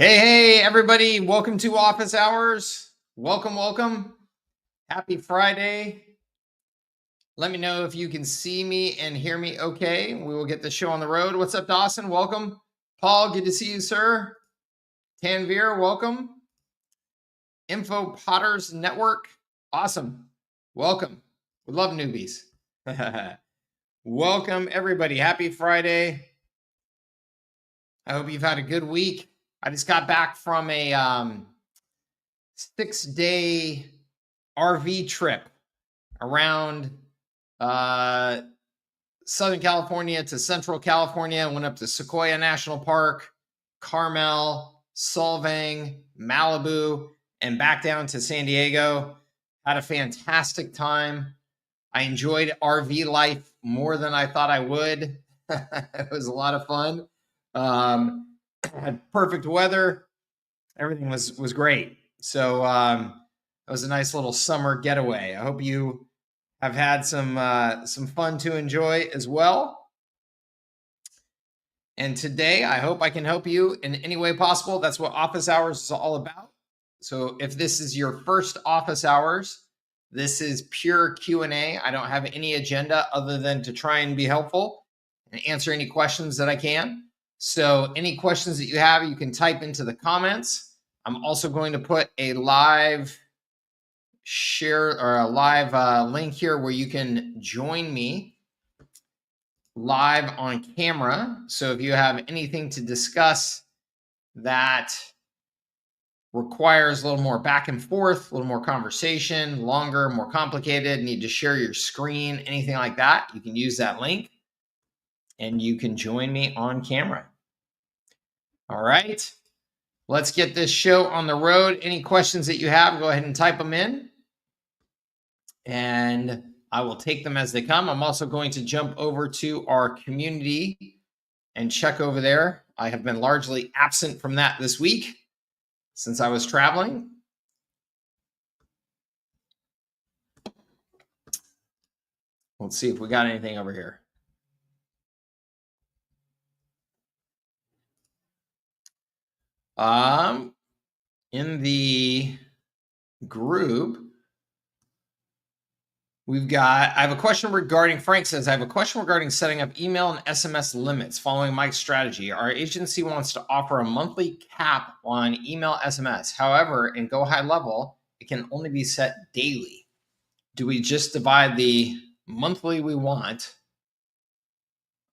Hey, everybody. Welcome to Office Hours. Welcome. Happy Friday. Let me know if you can see me and hear me okay. We will get the show on the road. What's up, Dawson? Welcome. Paul, good to see you, sir. Tanvir, welcome. Info Potters Network. Awesome. Welcome. We love newbies. Welcome, everybody. Happy Friday. I hope you've had a good week. I just got back from a 6-day RV trip around Southern California to Central California. Went up to Sequoia National Park, Carmel, Solvang, Malibu, and back down to San Diego. Had a fantastic time. I enjoyed RV life more than I thought I would. It was a lot of fun. Had perfect weather. Everything was great. So it was a nice little summer getaway. I hope you have had some fun to enjoy as well. And today, I hope I can help you in any way possible. That's what Office Hours is all about. So if this is your first Office Hours, this is pure Q&A. I don't have any agenda other than to try and be helpful and answer any questions that I can. So any questions that you have, you can type into the comments. I'm also going to put a live share or a live link here where you can join me live on camera. So if you have anything to discuss that requires a little more back and forth, a little more conversation, longer, more complicated, need to share your screen, anything like that, you can use that link and you can join me on camera. All right, let's get this show on the road. Any questions that you have, go ahead and type them in and I will take them as they come. I'm also going to jump over to our community and check over there. I have been largely absent from that this week since I was traveling. Let's see if we got anything over here. In the group, I have a question regarding, Frank says, I have a question regarding setting up email and SMS limits following Mike's strategy. Our agency wants to offer a monthly cap on email SMS. However, in Go HighLevel, it can only be set daily. Do we just divide the monthly we want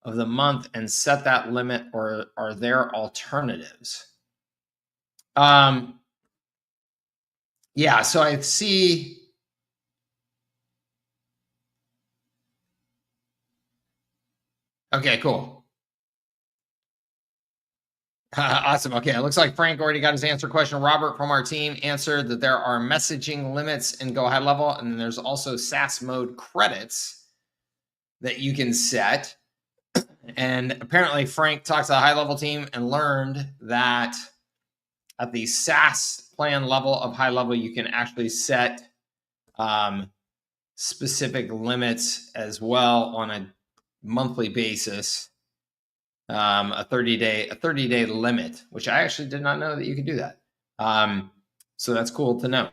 of the month and set that limit, or are there alternatives? Yeah, so I see. Okay, cool. Awesome. Okay, it looks like Frank already got his answer question. Robert from our team answered that there are messaging limits in Go HighLevel, and then there's also SaaS mode credits that you can set. And apparently Frank talked to the HighLevel team and learned that at the SaaS plan level of HighLevel, you can actually set specific limits as well on a monthly basis, a 30-day limit, which I actually did not know that you could do that. So that's cool to know.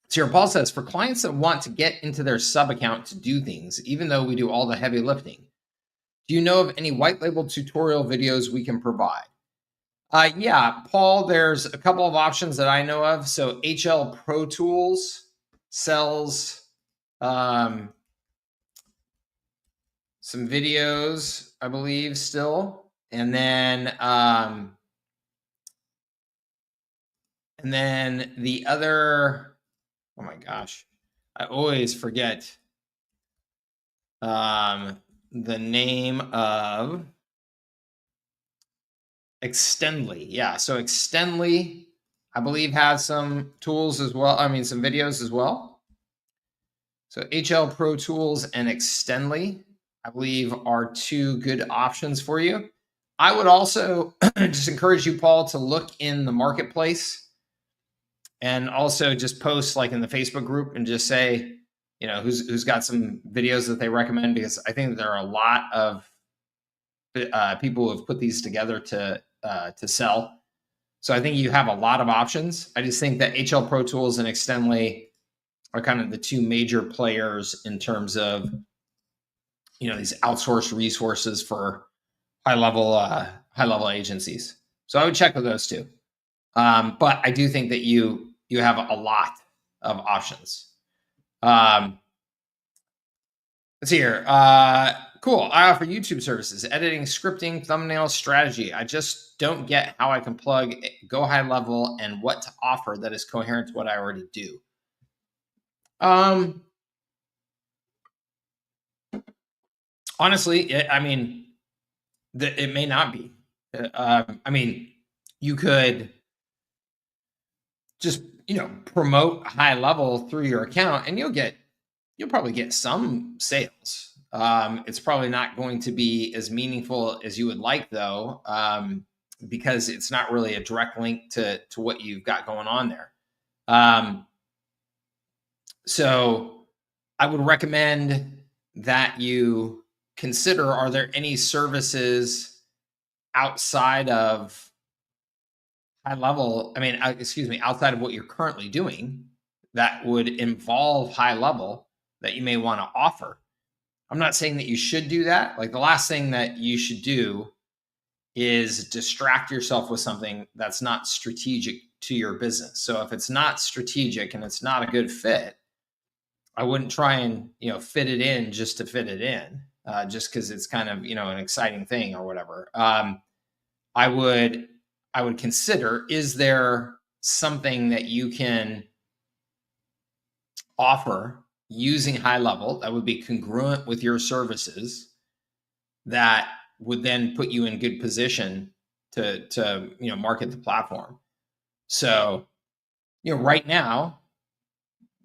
So here Paul says, for clients that want to get into their sub account to do things, even though we do all the heavy lifting, do you know of any white label tutorial videos we can provide? Yeah, Paul, there's a couple of options that I know of. So HL Pro Tools sells some videos, I believe, still. And then the other, oh my gosh, I always forget the name of Extendly. Yeah, so Extendly, I believe, has some tools as well. I mean, some videos as well. So HL Pro Tools and Extendly, I believe, are two good options for you. I would also just encourage you, Paul, to look in the marketplace and also just post like in the Facebook group and just say, you know, who's got some videos that they recommend, because I think there are a lot of people who have put these together to sell. So I think you have a lot of options. I just think that HL Pro Tools and Extendly are kind of the two major players in terms of, these outsourced resources for high level agencies. So I would check with those two. But I do think that you have a lot of options. Let's see here. Cool. I offer YouTube services, editing, scripting, thumbnail strategy. I just don't get how I can plug Go HighLevel and what to offer that is coherent to what I already do. Honestly, it may not be. You could just promote HighLevel through your account, and you'll probably get some sales. It's probably not going to be as meaningful as you would like, though, because it's not really a direct link to what you've got going on there. So I would recommend that you consider, are there any services outside of HighLevel? Outside of what you're currently doing that would involve HighLevel that you may want to offer. I'm not saying that you should do that. Like, the last thing that you should do is distract yourself with something that's not strategic to your business. So if it's not strategic and it's not a good fit, I wouldn't try and fit it in just to fit it in, just because it's kind of an exciting thing or whatever. I would consider, is there something that you can offer using HighLevel that would be congruent with your services that would then put you in good position to market the platform. So right now,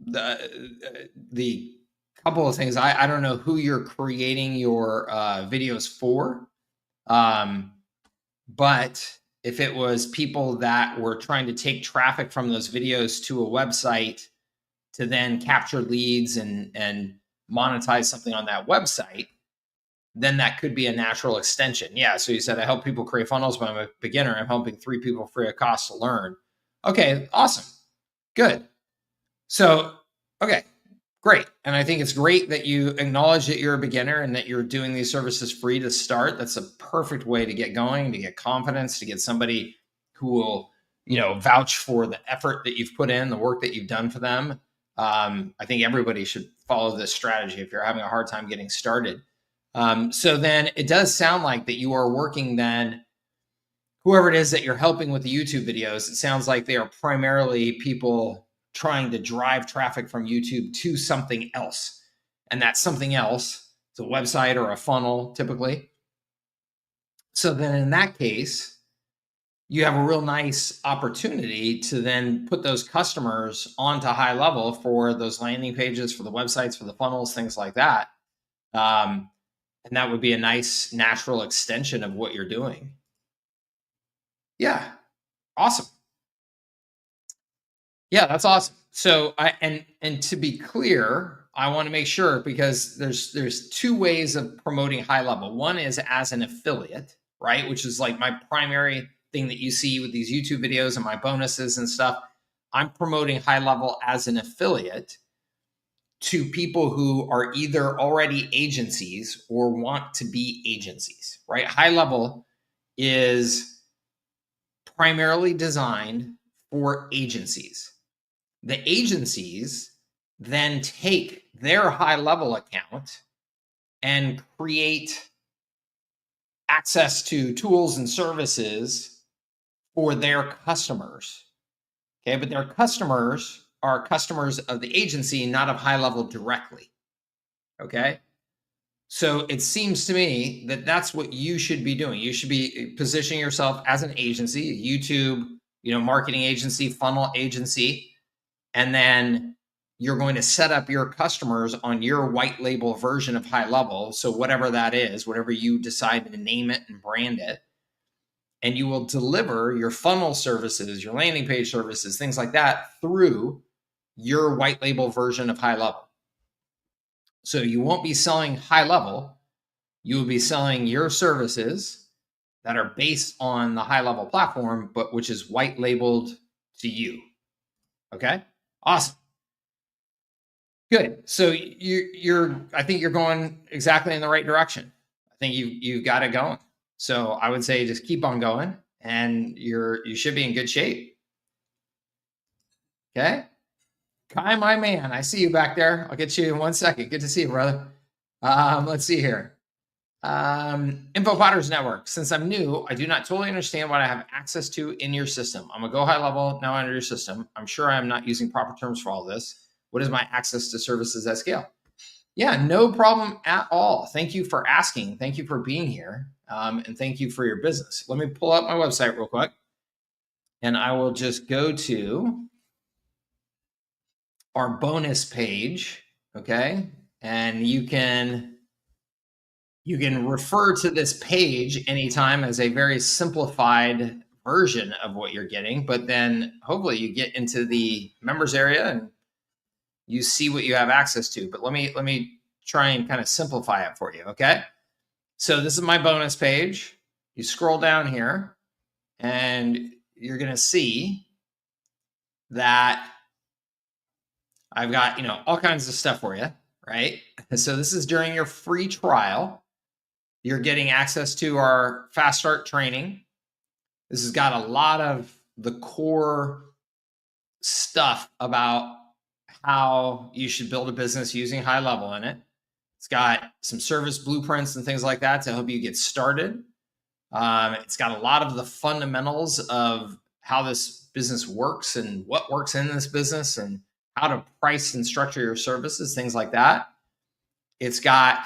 the couple of things, I don't know who you're creating your videos for, but if it was people that were trying to take traffic from those videos to a website to then capture leads and monetize something on that website, then that could be a natural extension. Yeah. So you said, I help people create funnels, but I'm a beginner. I'm helping 3 people free of cost to learn. Okay, awesome. Good. So, okay, great. And I think it's great that you acknowledge that you're a beginner and that you're doing these services free to start. That's a perfect way to get going, to get confidence, to get somebody who will, vouch for the effort that you've put in, the work that you've done for them. I think everybody should follow this strategy if you're having a hard time getting started. So then it does sound like that you are working then, whoever it is that you're helping with the YouTube videos, it sounds like they are primarily people trying to drive traffic from YouTube to something else. And that something else is a website or a funnel, typically. So then in that case, you have a real nice opportunity to then put those customers onto HighLevel for those landing pages, for the websites, for the funnels, things like that. And that would be a nice natural extension of what you're doing. Yeah. Awesome. Yeah, that's awesome. So and to be clear, I want to make sure, because there's 2 ways of promoting HighLevel. One is as an affiliate, right? Which is like my primary thing that you see with these YouTube videos and my bonuses and stuff. I'm promoting HighLevel as an affiliate to people who are either already agencies or want to be agencies, right? HighLevel is primarily designed for agencies. The agencies then take their HighLevel account and create access to tools and services for their customers. Okay, but their customers are customers of the agency, not of HighLevel directly. Okay, so it seems to me that that's what you should be doing. You should be positioning yourself as an agency, a YouTube, marketing agency, funnel agency, and then you're going to set up your customers on your white label version of HighLevel. So whatever that is, whatever you decide to name it and brand it, and you will deliver your funnel services, your landing page services, things like that through your white label version of HighLevel. So you won't be selling HighLevel. You will be selling your services that are based on the HighLevel platform, but which is white labeled to you. Okay, awesome. Good. So I think you're going exactly in the right direction. I think you've got it going. So I would say just keep on going, and you should be in good shape. Okay. Kai, my man, I see you back there. I'll get you in 1 second. Good to see you, brother. Let's see here. Info Potters Network. Since I'm new, I do not totally understand what I have access to in your system. I'm gonna go high level now under your system. I'm sure I'm not using proper terms for all this. What is my access to services at scale? Yeah, no problem at all. Thank you for asking. Thank you for being here. And thank you for your business. Let me pull up my website real quick. And I will just go to our bonus page. Okay. And you can refer to this page anytime as a very simplified version of what you're getting, but then hopefully you get into the members area and you see what you have access to. But let me try and kind of simplify it for you. Okay. So this is my bonus page. You scroll down here and you're going to see that I've got, all kinds of stuff for you, right? So this is during your free trial. You're getting access to our fast start training. This has got a lot of the core stuff about how you should build a business using HighLevel in it. It's got some service blueprints and things like that to help you get started. It's got a lot of the fundamentals of how this business works and what works in this business and how to price and structure your services, things like that. It's got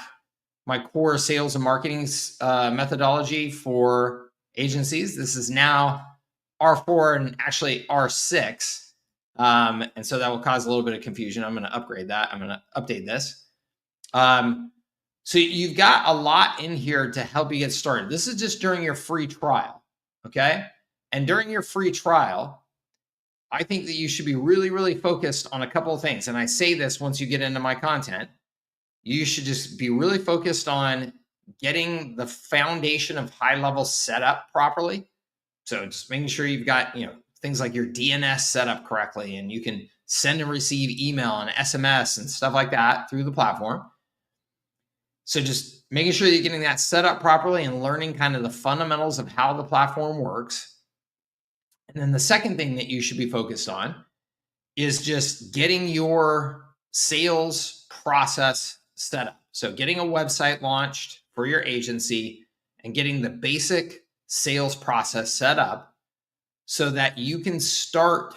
my core sales and marketing methodology for agencies. This is now R4 and actually R6. And so that will cause a little bit of confusion. I'm going to upgrade that. I'm going to update this. So you've got a lot in here to help you get started. This is just during your free trial. Okay. And during your free trial, I think that you should be really, really focused on a couple of things. And I say this once you get into my content. You should just be really focused on getting the foundation of HighLevel set up properly. So just making sure you've got, things like your DNS set up correctly, and you can send and receive email and SMS and stuff like that through the platform. So just making sure you're getting that set up properly and learning kind of the fundamentals of how the platform works. And then the second thing that you should be focused on is just getting your sales process set up. So getting a website launched for your agency and getting the basic sales process set up so that you can start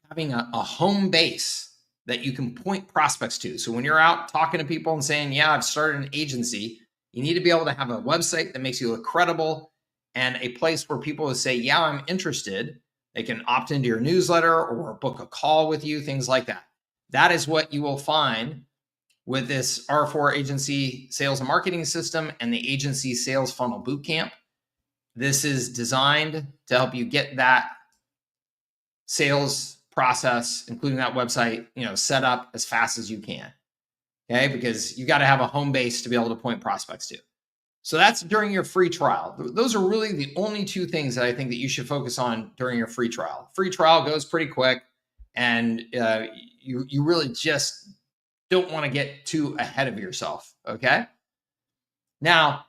having a home base that you can point prospects to. So when you're out talking to people and saying, yeah, I've started an agency, you need to be able to have a website that makes you look credible and a place where people will say, yeah, I'm interested. They can opt into your newsletter or book a call with you, things like that. That is what you will find with this R4 agency sales and marketing system and the agency sales funnel bootcamp. This is designed to help you get that sales process, including that website, set up as fast as you can. Okay, because you got to have a home base to be able to point prospects to. So that's during your free trial. Those are really the only two things that I think that you should focus on during your free trial. Free trial goes pretty quick, and you really just don't want to get too ahead of yourself. Okay. Now,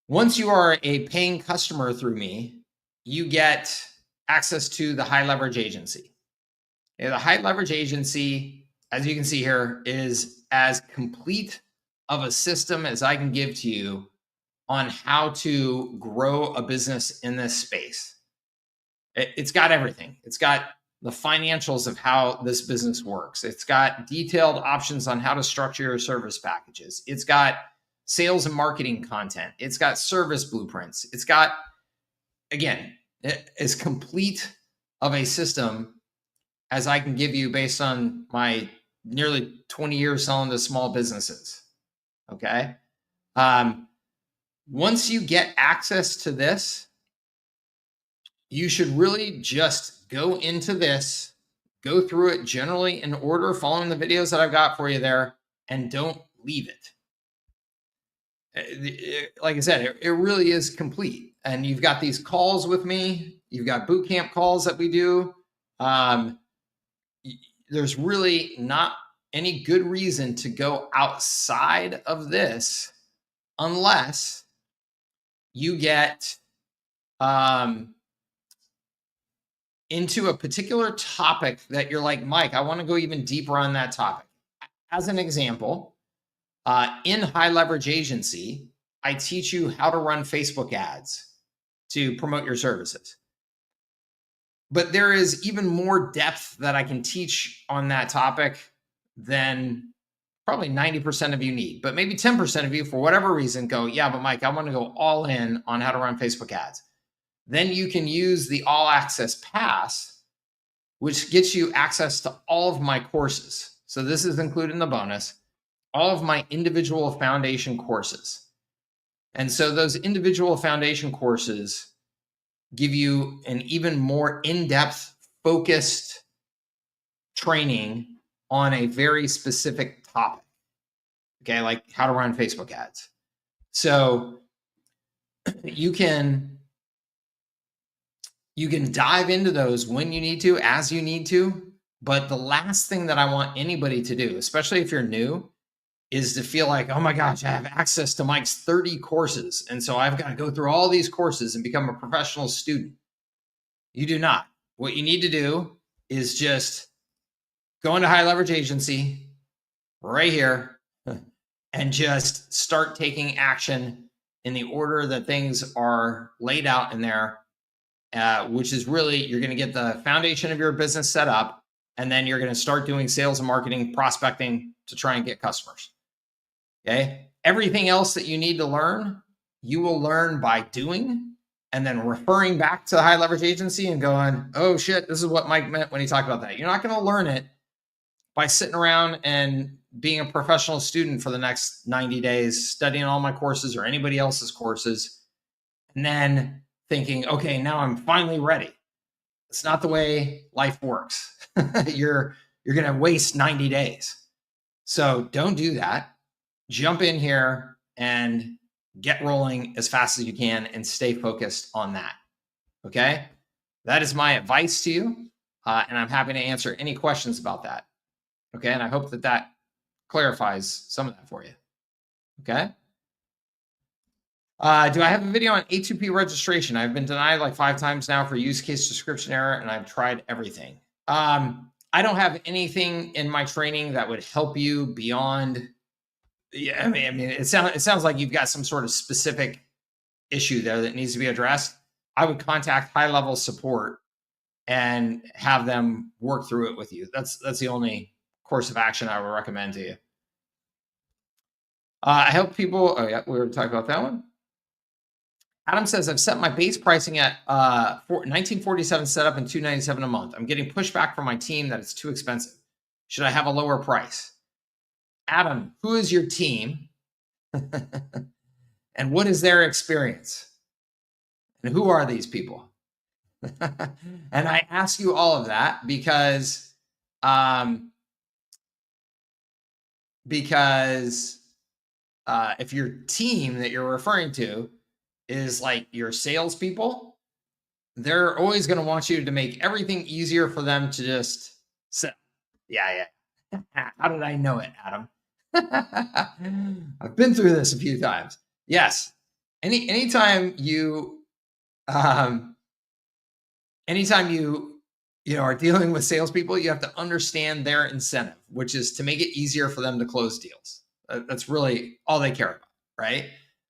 once you are a paying customer through me, you get access to the high leverage agency. The high leverage agency, as you can see here, is as complete of a system as I can give to you on how to grow a business in this space. It's got everything. It's got the financials of how this business works. It's got detailed options on how to structure your service packages. It's got sales and marketing content. It's got service blueprints. It's got, again, as complete of a system as I can give you based on my nearly 20 years selling to small businesses. Okay. Once you get access to this, you should really just go into this, go through it generally in order, following the videos that I've got for you there, and don't leave it. like I said, it really is complete. And you've got these calls with me. You've got boot camp calls that we do. There's really not any good reason to go outside of this unless you get into a particular topic that you're like, Mike, I want to go even deeper on that topic. As an example, in High Leverage Agency, I teach you how to run Facebook ads to promote your services. But there is even more depth that I can teach on that topic than probably 90% of you need. But maybe 10% of you, for whatever reason, go, yeah, but Mike, I want to go all in on how to run Facebook ads. Then you can use the All Access Pass, which gets you access to all of my courses. So this is included in the bonus, all of my individual foundation courses. And so those individual foundation courses give you an even more in-depth, focused training on a very specific topic. Okay, like how to run Facebook ads. So you can dive into those when you need to, as you need to. But the last thing that I want anybody to do, especially if you're new, is to feel like, oh my gosh, I have access to Mike's 30 courses. And so I've got to go through all these courses and become a professional student. You do not. What you need to do is just go into High Leverage Agency right here and just start taking action in the order that things are laid out in there, which is really, you're going to get the foundation of your business set up, and then you're going to start doing sales and marketing, prospecting to try and get customers. Okay. Everything else that you need to learn, you will learn by doing, and then referring back to the High Leverage Agency and going, oh shit, this is what Mike meant when he talked about that. You're not going to learn it by sitting around and being a professional student for the next 90 days, studying all my courses or anybody else's courses, and then thinking, okay, now I'm finally ready. It's not the way life works. You're going to waste 90 days. So don't do that. Jump in here and get rolling as fast as you can and stay focused on that. Okay. That is my advice to you. And I'm happy to answer any questions about that. Okay. And I hope that that clarifies some of that for you. Okay. Do I have a video on A2P registration? I've been denied like 5 times now for use case description error, and I've tried everything. I don't have anything in my training that would help you beyond. Yeah, I mean, it sounds like you've got some sort of specific issue there that needs to be addressed. I would contact HighLevel support and have them work through it with you. That's the only course of action I would recommend to you. I help people. Oh yeah, we were talking about that one. Adam says, I've set my base pricing at $1947 setup and $297 a month. I'm getting pushback from my team that it's too expensive. Should I have a lower price? Adam, who is your team? And what is their experience? And who are these people? And I ask you all of that because if your team that you're referring to is like your salespeople, they're always going to want you to make everything easier for them to just sell. Yeah. How did I know it, Adam? I've been through this a few times. Yes. Anytime you are dealing with salespeople, you have to understand their incentive, which is to make it easier for them to close deals. That's really all they care about, right?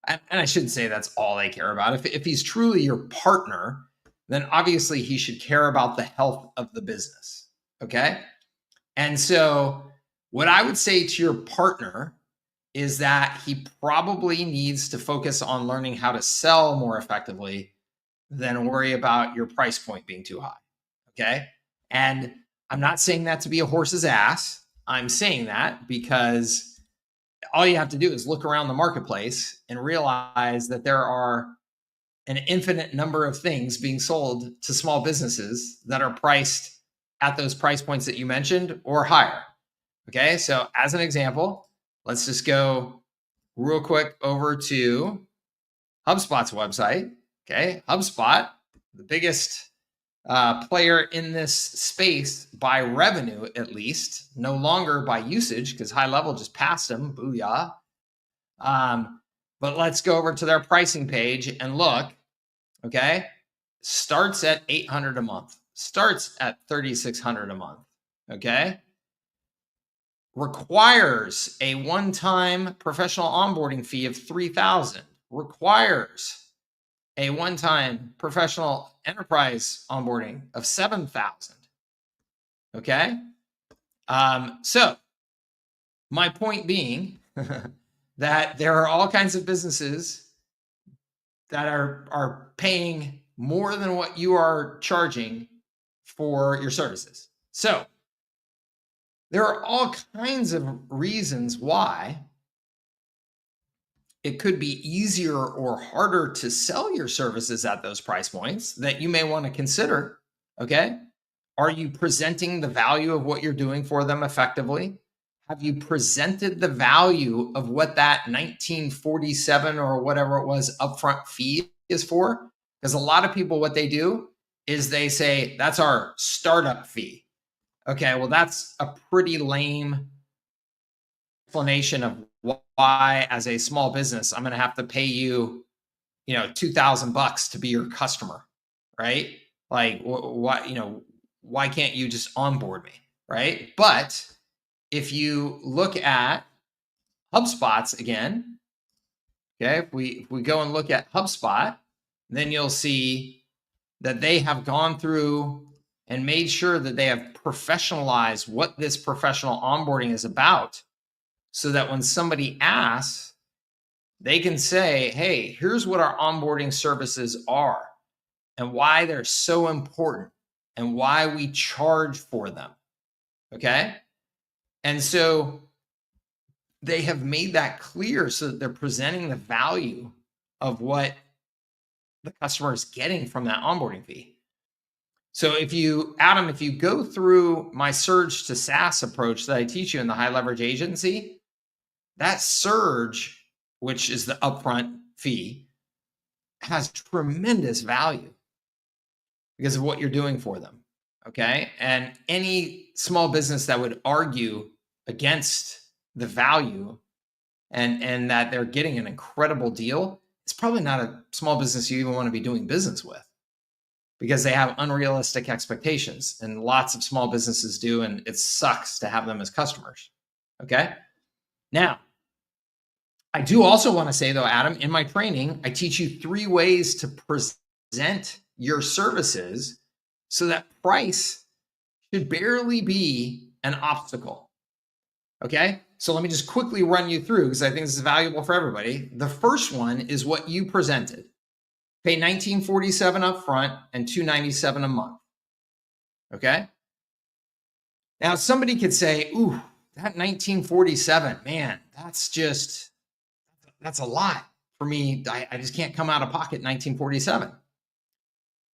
And I shouldn't say that's all they care about. If he's truly your partner, then obviously he should care about the health of the business. Okay. And so what I would say to your partner is that he probably needs to focus on learning how to sell more effectively than worry about your price point being too high. Okay. And I'm not saying that to be a horse's ass. I'm saying that because all you have to do is look around the marketplace and realize that there are an infinite number of things being sold to small businesses that are priced at those price points that you mentioned or higher. Okay. So as an example, let's just go real quick over to HubSpot's website. Okay, HubSpot, the biggest player in this space by revenue, at least, no longer by usage, because HighLevel just passed them. Booyah. But let's go over to their pricing page and look. Okay, starts at $800 a month, starts at $3,600 a month. Okay, requires a one-time professional onboarding fee of $3,000, requires a one-time professional enterprise onboarding of $7,000. Okay. So my point being that there are all kinds of businesses that are paying more than what you are charging for your services. So there are all kinds of reasons why it could be easier or harder to sell your services at those price points that you may want to consider. Okay. Are you presenting the value of what you're doing for them effectively? Have you presented the value of what that 1947 or whatever it was upfront fee is for? Because a lot of people, what they do is they say, that's our startup fee. Okay. Well, that's a pretty lame explanation of why, as a small business, I'm going to have to pay you, $2,000 to be your customer, right? Like, why can't you just onboard me, right? But if you look at HubSpot's again, okay, if we go and look at HubSpot, then you'll see that they have gone through and made sure that they have professionalized what this professional onboarding is about, so that when somebody asks, they can say, hey, here's what our onboarding services are and why they're so important and why we charge for them. Okay. And so they have made that clear so that they're presenting the value of what the customer is getting from that onboarding fee. So Adam, if you go through my surge to SaaS approach that I teach you in the High Leverage Agency, that surge, which is the upfront fee, has tremendous value because of what you're doing for them. Okay. And any small business that would argue against the value and that they're getting an incredible deal, it's probably not a small business you even want to be doing business with, because they have unrealistic expectations, and lots of small businesses do. And it sucks to have them as customers. Okay. Now, I do also want to say, though, Adam, in my training, I teach you 3 ways to present your services so that price should barely be an obstacle. Okay. So let me just quickly run you through, because I think this is valuable for everybody. The first one is what you presented. Pay $1947 up front and $297 a month. Okay. Now somebody could say, ooh, that $1947, man, that's a lot for me. I just can't come out of pocket $1947.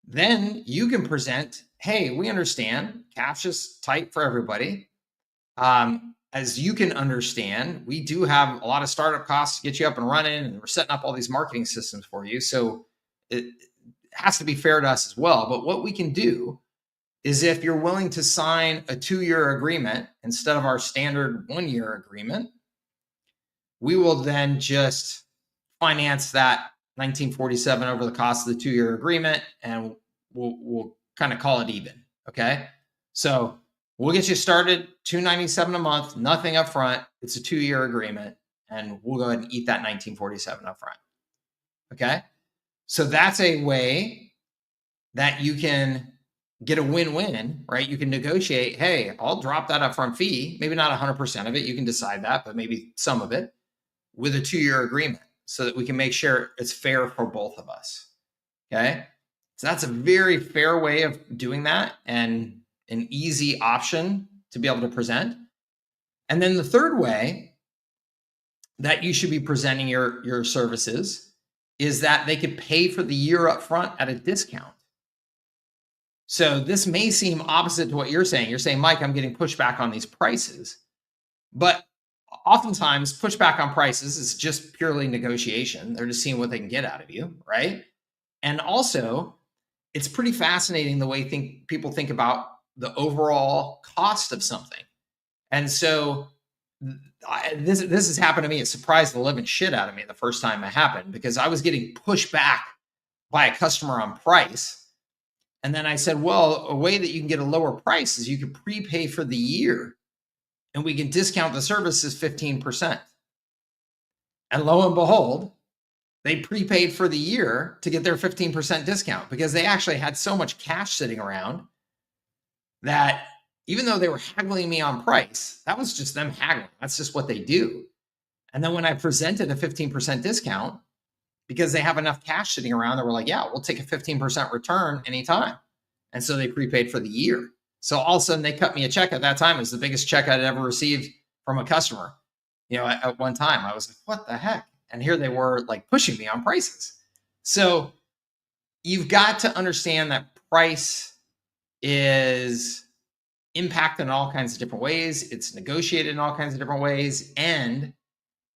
Then you can present, hey, we understand cash is tight for everybody. As you can understand, we do have a lot of startup costs to get you up and running, and we're setting up all these marketing systems for you. So it has to be fair to us as well. But what we can do is, if you're willing to sign a 2-year agreement instead of our standard 1-year agreement, we will then just finance that 1947 over the cost of the 2-year agreement, and we'll kind of call it even. Okay. So we'll get you started, $297 a month, nothing up front. It's a 2-year agreement, and we'll go ahead and eat that 1947 up front. Okay. So that's a way that you can get a win-win, right? You can negotiate, hey, I'll drop that upfront fee, maybe not 100% of it. You can decide that, but maybe some of it, with a 2-year agreement, so that we can make sure it's fair for both of us. Okay. So that's a very fair way of doing that, and an easy option to be able to present. And then the third way that you should be presenting your services is that they could pay for the year up front at a discount. So this may seem opposite to what you're saying. You're saying, Mike, I'm getting pushback on these prices. But oftentimes pushback on prices is just purely negotiation. They're just seeing what they can get out of you, right? And also, it's pretty fascinating the way people think about the overall cost of something. And so this has happened to me. It surprised the living shit out of me the first time it happened, because I was getting pushed back by a customer on price. And then I said, well, a way that you can get a lower price is you can prepay for the year and we can discount the services 15%. And lo and behold, they prepaid for the year to get their 15% discount, because they actually had so much cash sitting around that even though they were haggling me on price, that was just them haggling. That's just what they do. And then when I presented a 15% discount, because they have enough cash sitting around, they were like, yeah, we'll take a 15% return anytime. And so they prepaid for the year. So all of a sudden they cut me a check at that time. It was the biggest check I'd ever received from a customer. At one time I was like, what the heck? And here they were like pushing me on prices. So you've got to understand that price is impacted in all kinds of different ways. It's negotiated in all kinds of different ways. And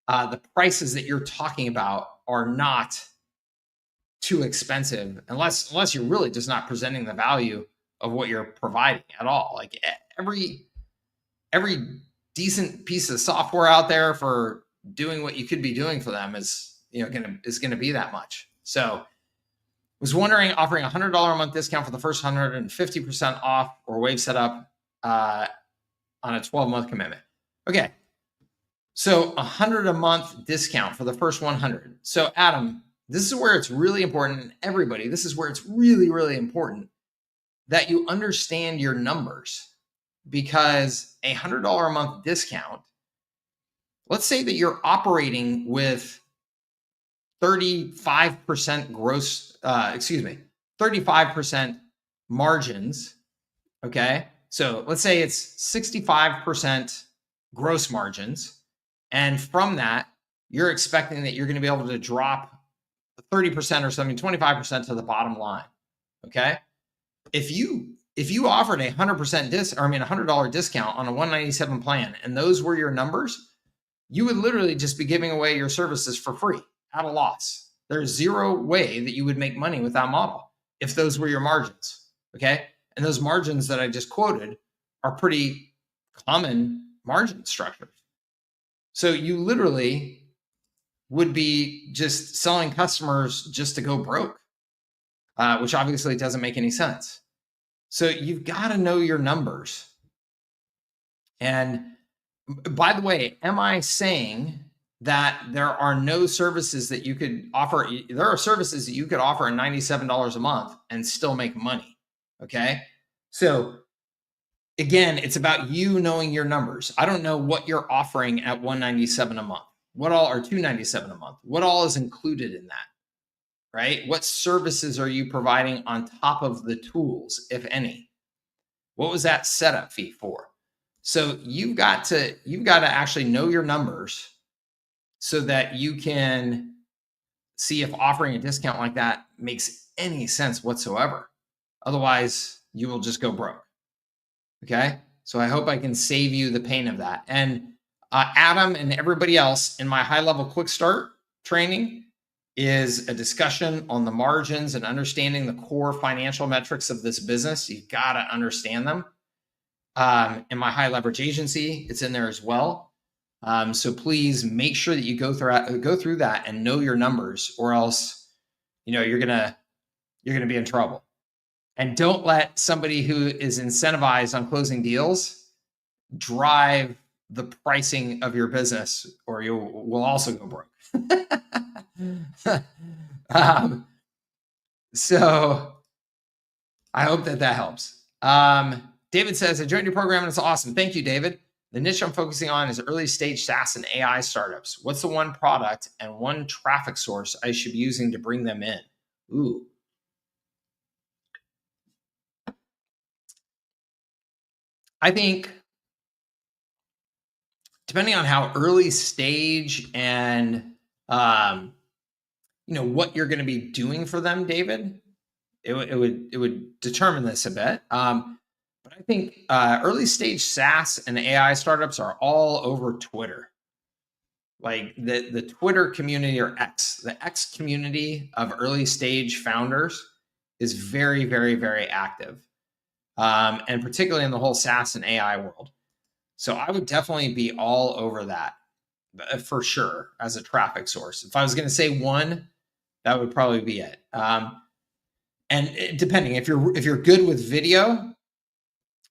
the prices that you're talking about are not too expensive unless you're really just not presenting the value of what you're providing at all. Like every decent piece of software out there for doing what you could be doing for them is gonna be that much. So was wondering, offering $100 a month discount for the first 100 and 50% off or wave setup on a 12-month commitment. Okay. So $100 a month discount for the first 100. So Adam, this is where it's really important, and everybody, this is where it's really, really important that you understand your numbers, because a $100 a month discount, let's say that you're operating with 35% 35% margins. Okay. So let's say it's 65% gross margins. And from that, you're expecting that you're going to be able to drop 30% or something, 25% to the bottom line. Okay. If you offered a $100 discount on a 197 plan, and those were your numbers, you would literally just be giving away your services for free at a loss. There's zero way that you would make money with that model if those were your margins. Okay. And those margins that I just quoted are pretty common margin structures. So you literally would be just selling customers just to go broke, which obviously doesn't make any sense. So you've got to know your numbers. And by the way, am I saying that there are no services that you could offer? There are services that you could offer at $97 a month and still make money. Okay. So again, it's about you knowing your numbers. I don't know what you're offering at $197 a month. What all are $297 a month? What all is included in that? Right? What services are you providing on top of the tools, if any? What was that setup fee for? So you've got to actually know your numbers so that you can see if offering a discount like that makes any sense whatsoever. Otherwise, you will just go broke. Okay. So I hope I can save you the pain of that. And Adam and everybody else, in my high-level quick start training is a discussion on the margins and understanding the core financial metrics of this business. You've got to understand them. In my high leverage agency, it's in there as well. So please make sure that you go through that and know your numbers, or else, you're gonna be in trouble. And don't let somebody who is incentivized on closing deals drive the pricing of your business, or you will also go broke. So I hope that helps. David says, I joined your program and it's awesome. Thank you, David. The niche I'm focusing on is early stage SaaS and AI startups. What's the one product and one traffic source I should be using to bring them in? Ooh. I think depending on how early stage and what you're going to be doing for them, David, it would determine this a bit. But I think early stage SaaS and AI startups are all over Twitter. Like the Twitter community, or X, the X community of early stage founders is very, very, very active. And particularly in the whole SaaS and AI world. So I would definitely be all over that for sure as a traffic source. If I was going to say one, that would probably be it. And depending, if you're good with video,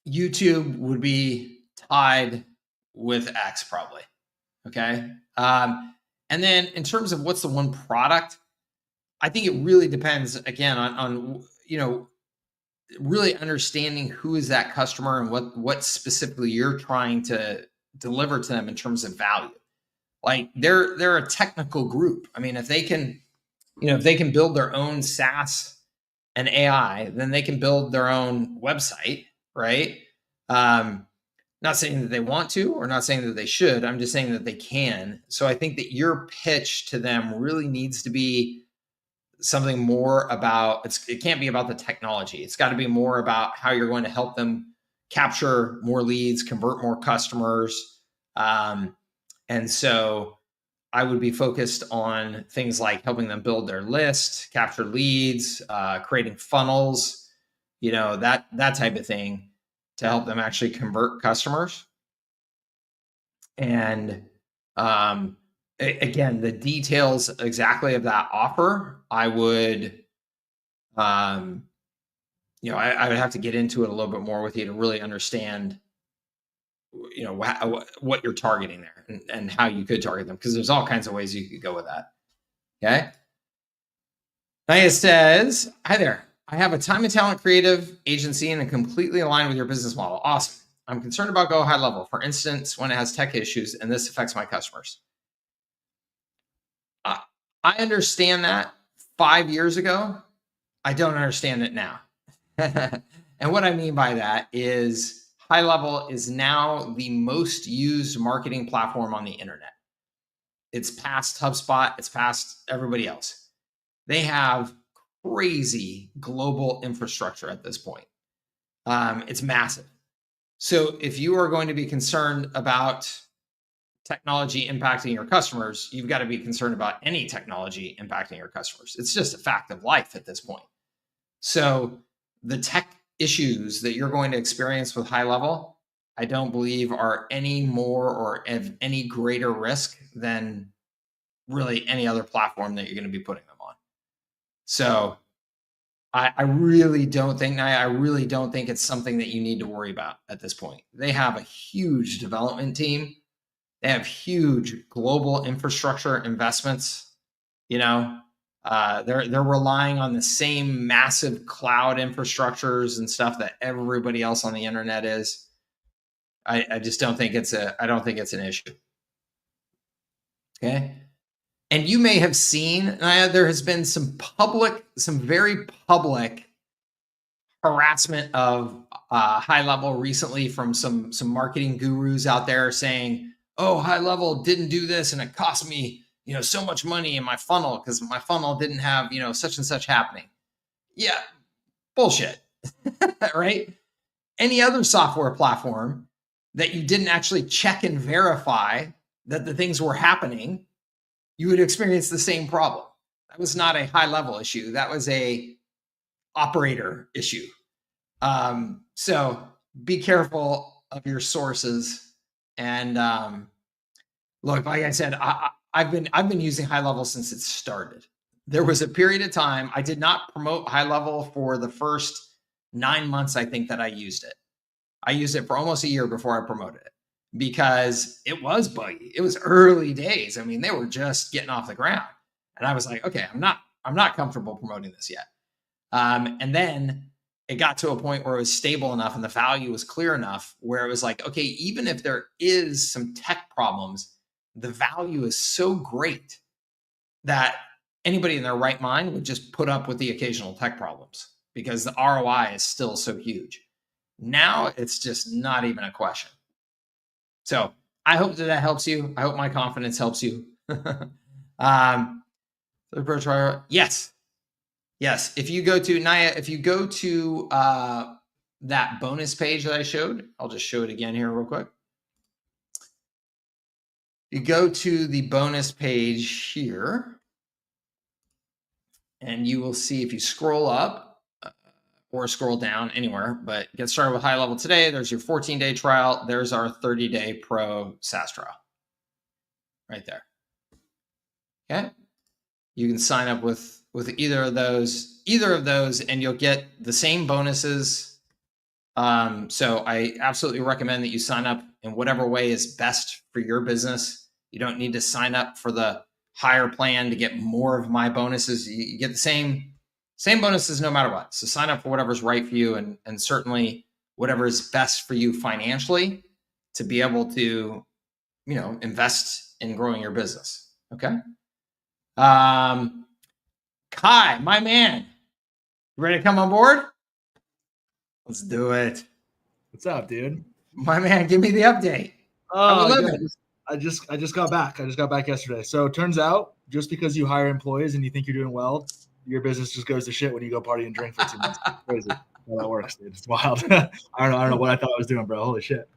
YouTube would be tied with X probably. Okay. And then in terms of what's the one product, I think it really depends again on really understanding who is that customer and what specifically you're trying to deliver to them in terms of value. Like they're a technical group. I mean, if they can build their own SaaS and AI, then they can build their own website, right? Not saying that they want to, or not saying that they should. I'm just saying that they can. So I think that your pitch to them really needs to be something more about, it can't be about the technology. It's got to be more about how you're going to help them capture more leads, convert more customers. And so I would be focused on things like helping them build their list, capture leads, creating funnels, that type of thing to help them actually convert customers. And again, the details exactly of that offer, I would, I would have to get into it a little bit more with you to really understand, what you're targeting there and how you could target them, because there's all kinds of ways you could go with that. Okay. Naya says, hi there. I have a time and talent creative agency and I'm completely aligned with your business model. Awesome. I'm concerned about Go HighLevel, for instance, when it has tech issues and this affects my customers. I understand that 5 years ago. I don't understand it now. And what I mean by that is HighLevel is now the most used marketing platform on the internet. It's past HubSpot. It's past everybody else. They have crazy global infrastructure at this point. It's massive. So if you are going to be concerned about technology impacting your customers, you've got to be concerned about any technology impacting your customers. It's just a fact of life at this point. So the tech issues that you're going to experience with HighLevel, I don't believe are any more or of any greater risk than really any other platform that you're going to be putting them on. So I really don't think it's something that you need to worry about at this point. They have a huge development team. They have huge global infrastructure investments. They're relying on the same massive cloud infrastructures and stuff that everybody else on the internet is. I just don't think it's an issue. Okay. And you may have seen, there has been some very public harassment of HighLevel recently from some marketing gurus out there saying, oh, HighLevel didn't do this and it cost me, so much money in my funnel because my funnel didn't have, such and such happening. Yeah, bullshit, right? Any other software platform that you didn't actually check and verify that the things were happening, you would experience the same problem. That was not a HighLevel issue. That was a operator issue. So be careful of your sources. And look, like I said, I've been using HighLevel since it started. There was a period of time I did not promote HighLevel for the first 9 months. I think that I used it. I used it for almost a year before I promoted it because it was buggy. It was early days. I mean, they were just getting off the ground, and I was like, okay, I'm not comfortable promoting this yet. And then it got to a point where it was stable enough and the value was clear enough where it was like, okay, even if there is some tech problems, the value is so great that anybody in their right mind would just put up with the occasional tech problems because the ROI is still so huge. Now it's just not even a question. So I hope that helps you. I hope my confidence helps you. Yes. If you go to Naya, that bonus page that I showed, I'll just show it again here real quick. You go to the bonus page here, and you will see if you scroll up or scroll down anywhere, but get started with HighLevel today. There's your 14-day trial. There's our 30-day pro SaaS trial right there. Okay. You can sign up with either of those, and you'll get the same bonuses. So I absolutely recommend that you sign up in whatever way is best for your business. You don't need to sign up for the higher plan to get more of my bonuses. You get the same bonuses no matter what. So sign up for whatever's right for you, and certainly whatever is best for you financially to be able to, invest in growing your business. Okay. Kai, my man, you ready to come on board? Let's do it. What's up, dude? My man, give me the update. I just got back. I just got back yesterday. So it turns out, just because you hire employees and you think you're doing well, your business just goes to shit when you go party and drink for 2 months. It's crazy how that works, dude. It's wild. I don't know what I thought I was doing, bro. Holy shit.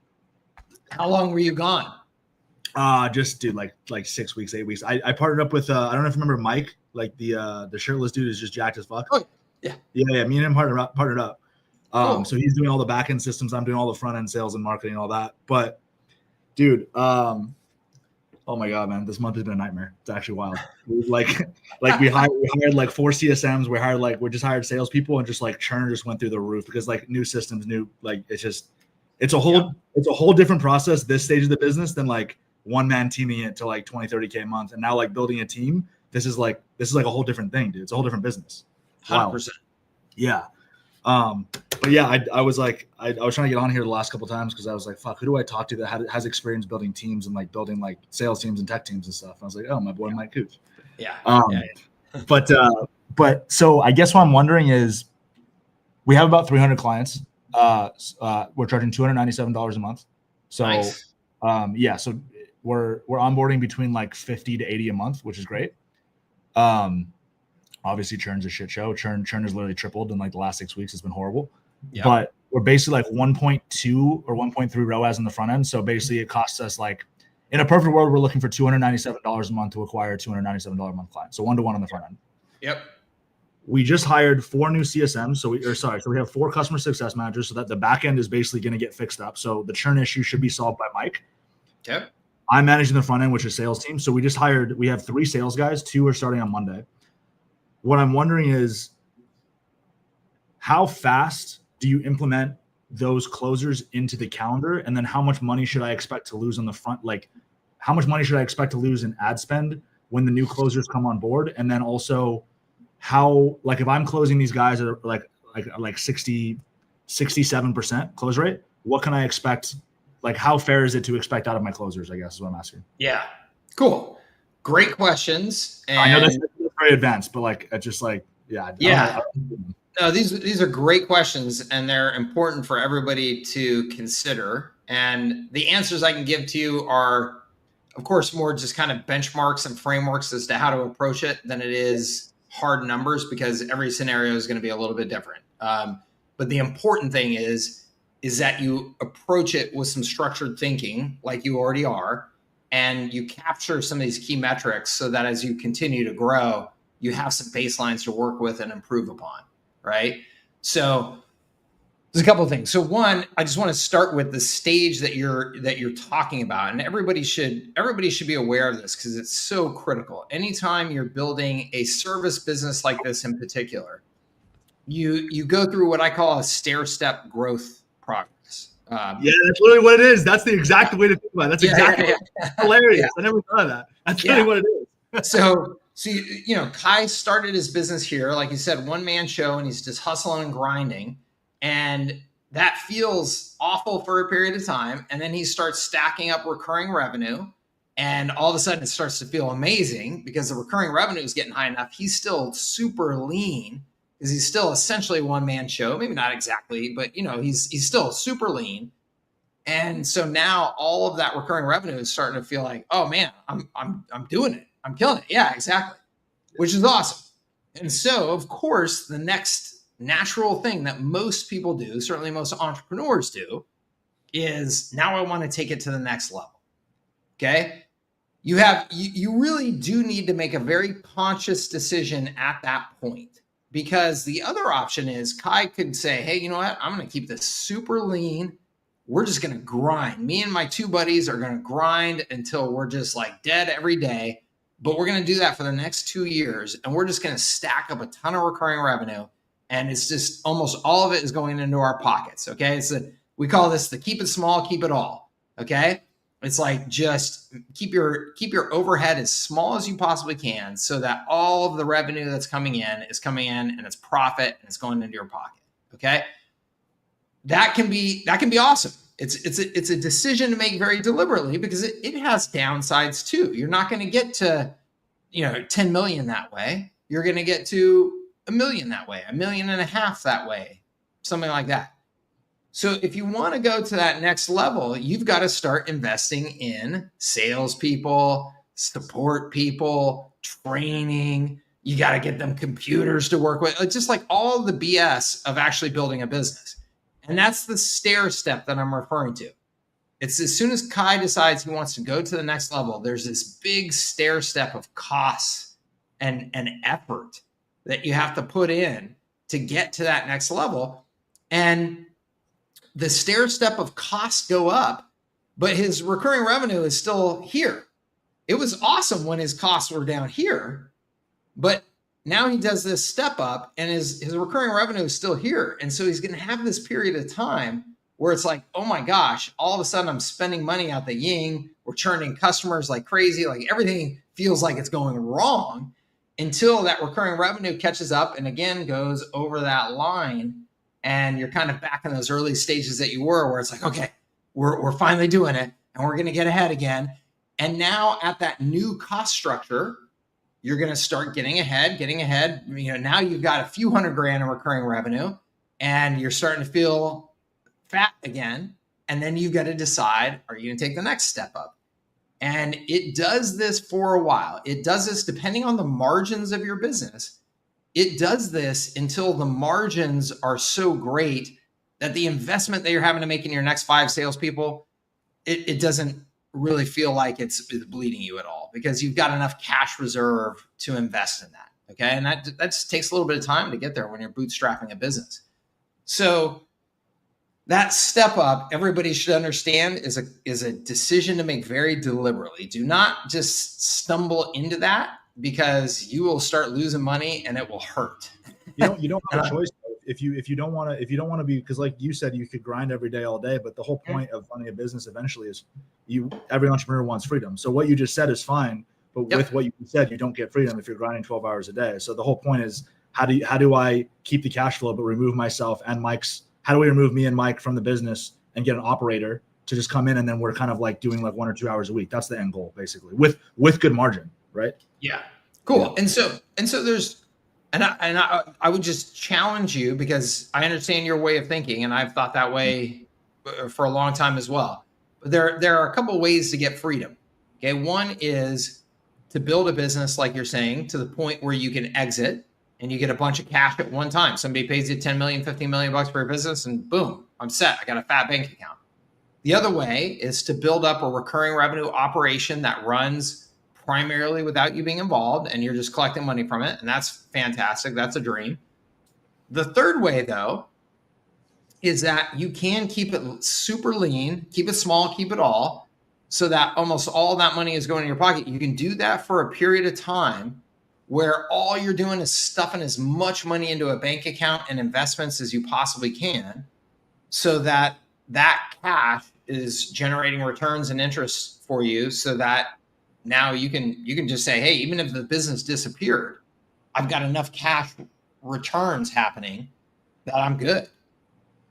How long were you gone? Just dude, like 6 weeks, 8 weeks. I partnered up with I don't know if you remember Mike, like the shirtless dude is just jacked as fuck. Oh yeah. Yeah. Me and him partnered up. Cool. So he's doing all the back end systems. I'm doing all the front end sales and marketing and all that. But dude, oh my God, man, this month has been a nightmare. It's actually wild. Like we hired like 4 CSMs. We just hired salespeople, and just like churn just went through the roof because like new systems, it's a whole different process this stage of the business than like one man teaming it to like 20, 30K a month. And now like building a team, this is like a whole different thing, dude. It's a whole different business. 100%. Yeah. But yeah, I was like, I was trying to get on here the last couple of times because I was like, fuck, who do I talk to that has experience building teams and like building like sales teams and tech teams and stuff? And I was like, oh, my boy, Mike Cooch. Yeah. But so I guess what I'm wondering is, we have about 300 clients. We're charging $297 a month. So, nice. So we're onboarding between like 50 to 80 a month, which is great. Obviously churn's a shit show. Churn has literally tripled in like the last 6 weeks. It's been horrible. Yep. But we're basically like 1.2 or 1.3 ROAS in the front end. So basically it costs us like, in a perfect world, we're looking for $297 a month to acquire a $297 a month client. So 1-to-1 on the front end. Yep. We just hired 4 new CSMs. So we have 4 customer success managers, so that the back end is basically going to get fixed up. So the churn issue should be solved by Mike. Yep. I'm managing the front end, which is sales team. So we have 3 sales guys. 2 are starting on Monday. What I'm wondering is, how fast do you implement those closers into the calendar? And then how much money should I expect to lose on the front? Like, how much money should I expect to lose in ad spend when the new closers come on board? And then also, how, like, if I'm closing these guys at like 67% close rate, what can I expect? Like, how fair is it to expect out of my closers, I guess is what I'm asking. Yeah. Cool. Great questions. And I know that's very advanced, but like, it's just like, yeah. No, these are great questions, and they're important for everybody to consider. And the answers I can give to you are, of course, more just kind of benchmarks and frameworks as to how to approach it than it is hard numbers, because every scenario is going to be a little bit different. But the important thing is that you approach it with some structured thinking, like you already are, and you capture some of these key metrics so that as you continue to grow, you have some baselines to work with and improve upon, right? So there's a couple of things. So one, I just want to start with the stage that you're talking about, and everybody should be aware of this because it's so critical. Anytime you're building a service business like this in particular, you go through what I call a stair-step growth progress. Yeah, that's literally what it is. That's the exact way to think about it. That's exactly hilarious. Yeah. I never thought of that. That's literally what it is. So Kai started his business here, like you said, one-man show, and he's just hustling and grinding. And that feels awful for a period of time. And then he starts stacking up recurring revenue. And all of a sudden it starts to feel amazing because the recurring revenue is getting high enough. He's still super lean because he's still essentially a one-man show. Maybe not exactly, but he's still super lean. And so now all of that recurring revenue is starting to feel like, oh man, I'm doing it. I'm killing it. Yeah, exactly. Which is awesome. And so of course, the next natural thing that most people do, certainly most entrepreneurs do, is now I want to take it to the next level. Okay. you really do need to make a very conscious decision at that point, because the other option is Kai could say, hey, you know what? I'm going to keep this super lean. We're just going to grind. Me and my two buddies are going to grind until we're just like dead every day. But we're going to do that for the next 2 years. And we're just going to stack up a ton of recurring revenue. And it's just almost all of it is going into our pockets. Okay. We call this the keep it small, keep it all. Okay. It's like just keep your overhead as small as you possibly can, so that all of the revenue that's coming in and it's profit and it's going into your pocket. Okay. That can be awesome. It's a decision to make very deliberately, because it has downsides too. You're not going to get to, 10 million that way. You're going to get to $1 million that way, $1.5 million that way, something like that. So if you want to go to that next level, you've got to start investing in salespeople, support people, training. You got to get them computers to work with. It's just like all the BS of actually building a business. And that's the stair step that I'm referring to. It's as soon as Kai decides he wants to go to the next level, there's this big stair step of costs and effort that you have to put in to get to that next level. And the stair step of costs go up, but his recurring revenue is still here. It was awesome when his costs were down here, but now he does this step up and his recurring revenue is still here. And so he's going to have this period of time where it's like, oh my gosh, all of a sudden I'm spending money out the yin. We're churning customers like crazy. Like everything feels like it's going wrong, until that recurring revenue catches up and again goes over that line. And you're kind of back in those early stages that you were, where it's like, okay, we're finally doing it and we're going to get ahead again. And now at that new cost structure, you're going to start getting ahead. Now you've got a few $100,000 in recurring revenue and you're starting to feel fat again. And then you've got to decide, are you going to take the next step up? And it does this for a while. It does this depending on the margins of your business. It does this until the margins are so great that the investment that you're having to make in your next 5 salespeople, it doesn't really feel like it's bleeding you at all, because you've got enough cash reserve to invest in that. Okay. And that just takes a little bit of time to get there when you're bootstrapping a business. So that step up, everybody should understand, is a decision to make very deliberately. Do not just stumble into that, because you will start losing money and it will hurt. You don't have a choice if you don't want to be, because like you said, you could grind every day all day, but the whole point of running a business eventually is every entrepreneur wants freedom. So what you just said is fine, but with what you said, you don't get freedom if you're grinding 12 hours a day. So the whole point is, how do I keep the cash flow but remove myself and Mike's? How do we remove me and Mike from the business and get an operator to just come in, and then we're kind of like doing like 1 or 2 hours a week? That's the end goal, basically, with good margin, right? Yeah. Cool. Yeah. And so there's, and I would just challenge you, because I understand your way of thinking, and I've thought that way for a long time as well. But there are a couple of ways to get freedom. Okay. One is to build a business, like you're saying, to the point where you can exit and you get a bunch of cash at one time. Somebody pays you 10 million, 15 million bucks for your business, and boom, I'm set. I got a fat bank account. The other way is to build up a recurring revenue operation that runs primarily without you being involved, and you're just collecting money from it. And that's fantastic. That's a dream. The third way, though, is that you can keep it super lean, keep it small, keep it all, so that almost all that money is going in your pocket. You can do that for a period of time where all you're doing is stuffing as much money into a bank account and investments as you possibly can, so that that cash is generating returns and interest for you, so that now you can just say, hey, even if the business disappeared, I've got enough cash returns happening that I'm good,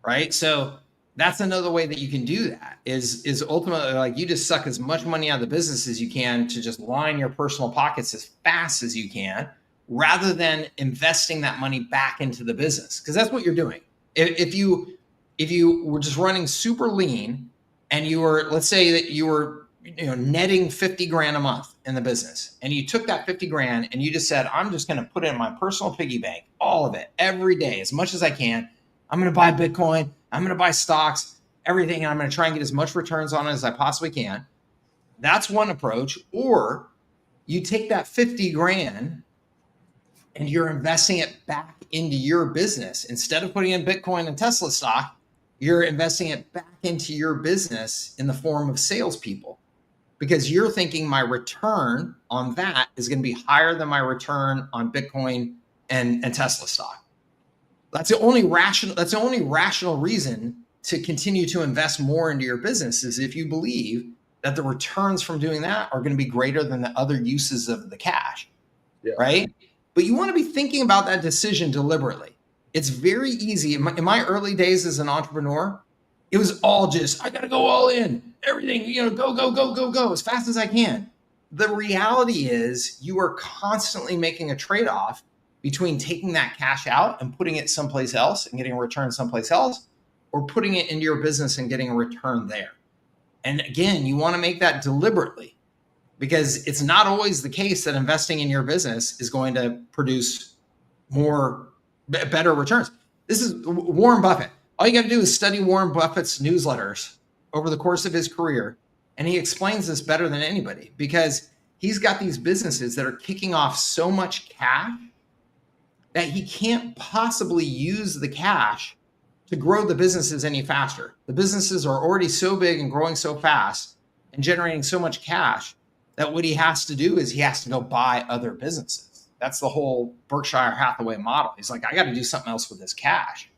right? So that's another way that you can do that, is ultimately, like, you just suck as much money out of the business as you can to just line your personal pockets as fast as you can, rather than investing that money back into the business. Because that's what you're doing. If you were just running super lean, and you were, let's say that you were, netting 50 grand a month in the business, and you took that 50 grand and you just said, I'm just going to put it in my personal piggy bank, all of it, every day, as much as I can. I'm going to buy Bitcoin. I'm going to buy stocks, everything. And I'm going to try and get as much returns on it as I possibly can. That's one approach. Or you take that 50 grand and you're investing it back into your business. Instead of putting in Bitcoin and Tesla stock, you're investing it back into your business in the form of salespeople, because you're thinking my return on that is going to be higher than my return on Bitcoin and Tesla stock. That's the only rational reason to continue to invest more into your business, is if you believe that the returns from doing that are going to be greater than the other uses of the cash. Yeah. Right? But you want to be thinking about that decision deliberately. It's very easy. In my early days as an entrepreneur, it was all just, I got to go all in, everything, go as fast as I can. The reality is you are constantly making a trade-off between taking that cash out and putting it someplace else and getting a return someplace else, or putting it into your business and getting a return there. And again, you want to make that deliberately, because it's not always the case that investing in your business is going to produce better returns. This is Warren Buffett. All you got to do is study Warren Buffett's newsletters over the course of his career, and he explains this better than anybody, because he's got these businesses that are kicking off so much cash that he can't possibly use the cash to grow the businesses any faster. The businesses are already so big and growing so fast and generating so much cash that what he has to do is he has to go buy other businesses. That's the whole Berkshire Hathaway model. He's like, I got to do something else with this cash.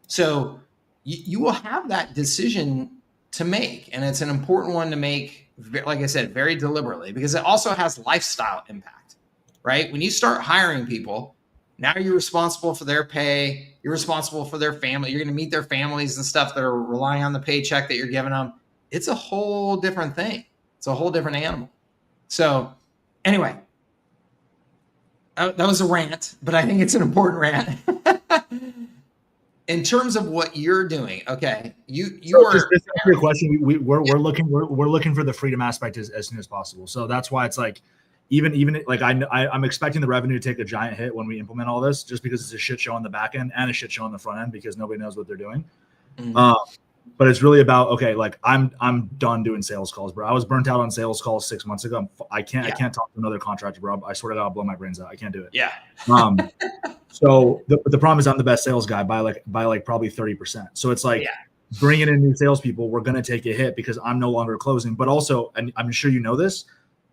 So you will have that decision to make. And it's an important one to make, like I said, very deliberately, because it also has lifestyle impact, right? When you start hiring people, now you're responsible for their pay. You're responsible for their family. You're going to meet their families and stuff that are relying on the paycheck that you're giving them. It's a whole different thing. It's a whole different animal. So anyway, that was a rant, but I think it's an important rant. In terms of what you're doing, okay, you So are just to answer your question. We're looking for the freedom aspect as soon as possible. So that's why it's like, even like I'm expecting the revenue to take a giant hit when we implement all this, just because it's a shit show on the back end and a shit show on the front end, because nobody knows what they're doing. Mm-hmm. But it's really about, okay, like I'm done doing sales calls, bro. I was burnt out on sales calls 6 months ago. I can't talk to another contractor, bro. I swear to God, I'll blow my brains out. I can't do it. Yeah. So the problem is I'm the best sales guy by probably 30%. So it's like, bringing in new salespeople, we're going to take a hit because I'm no longer closing. But also, and I'm sure you know this,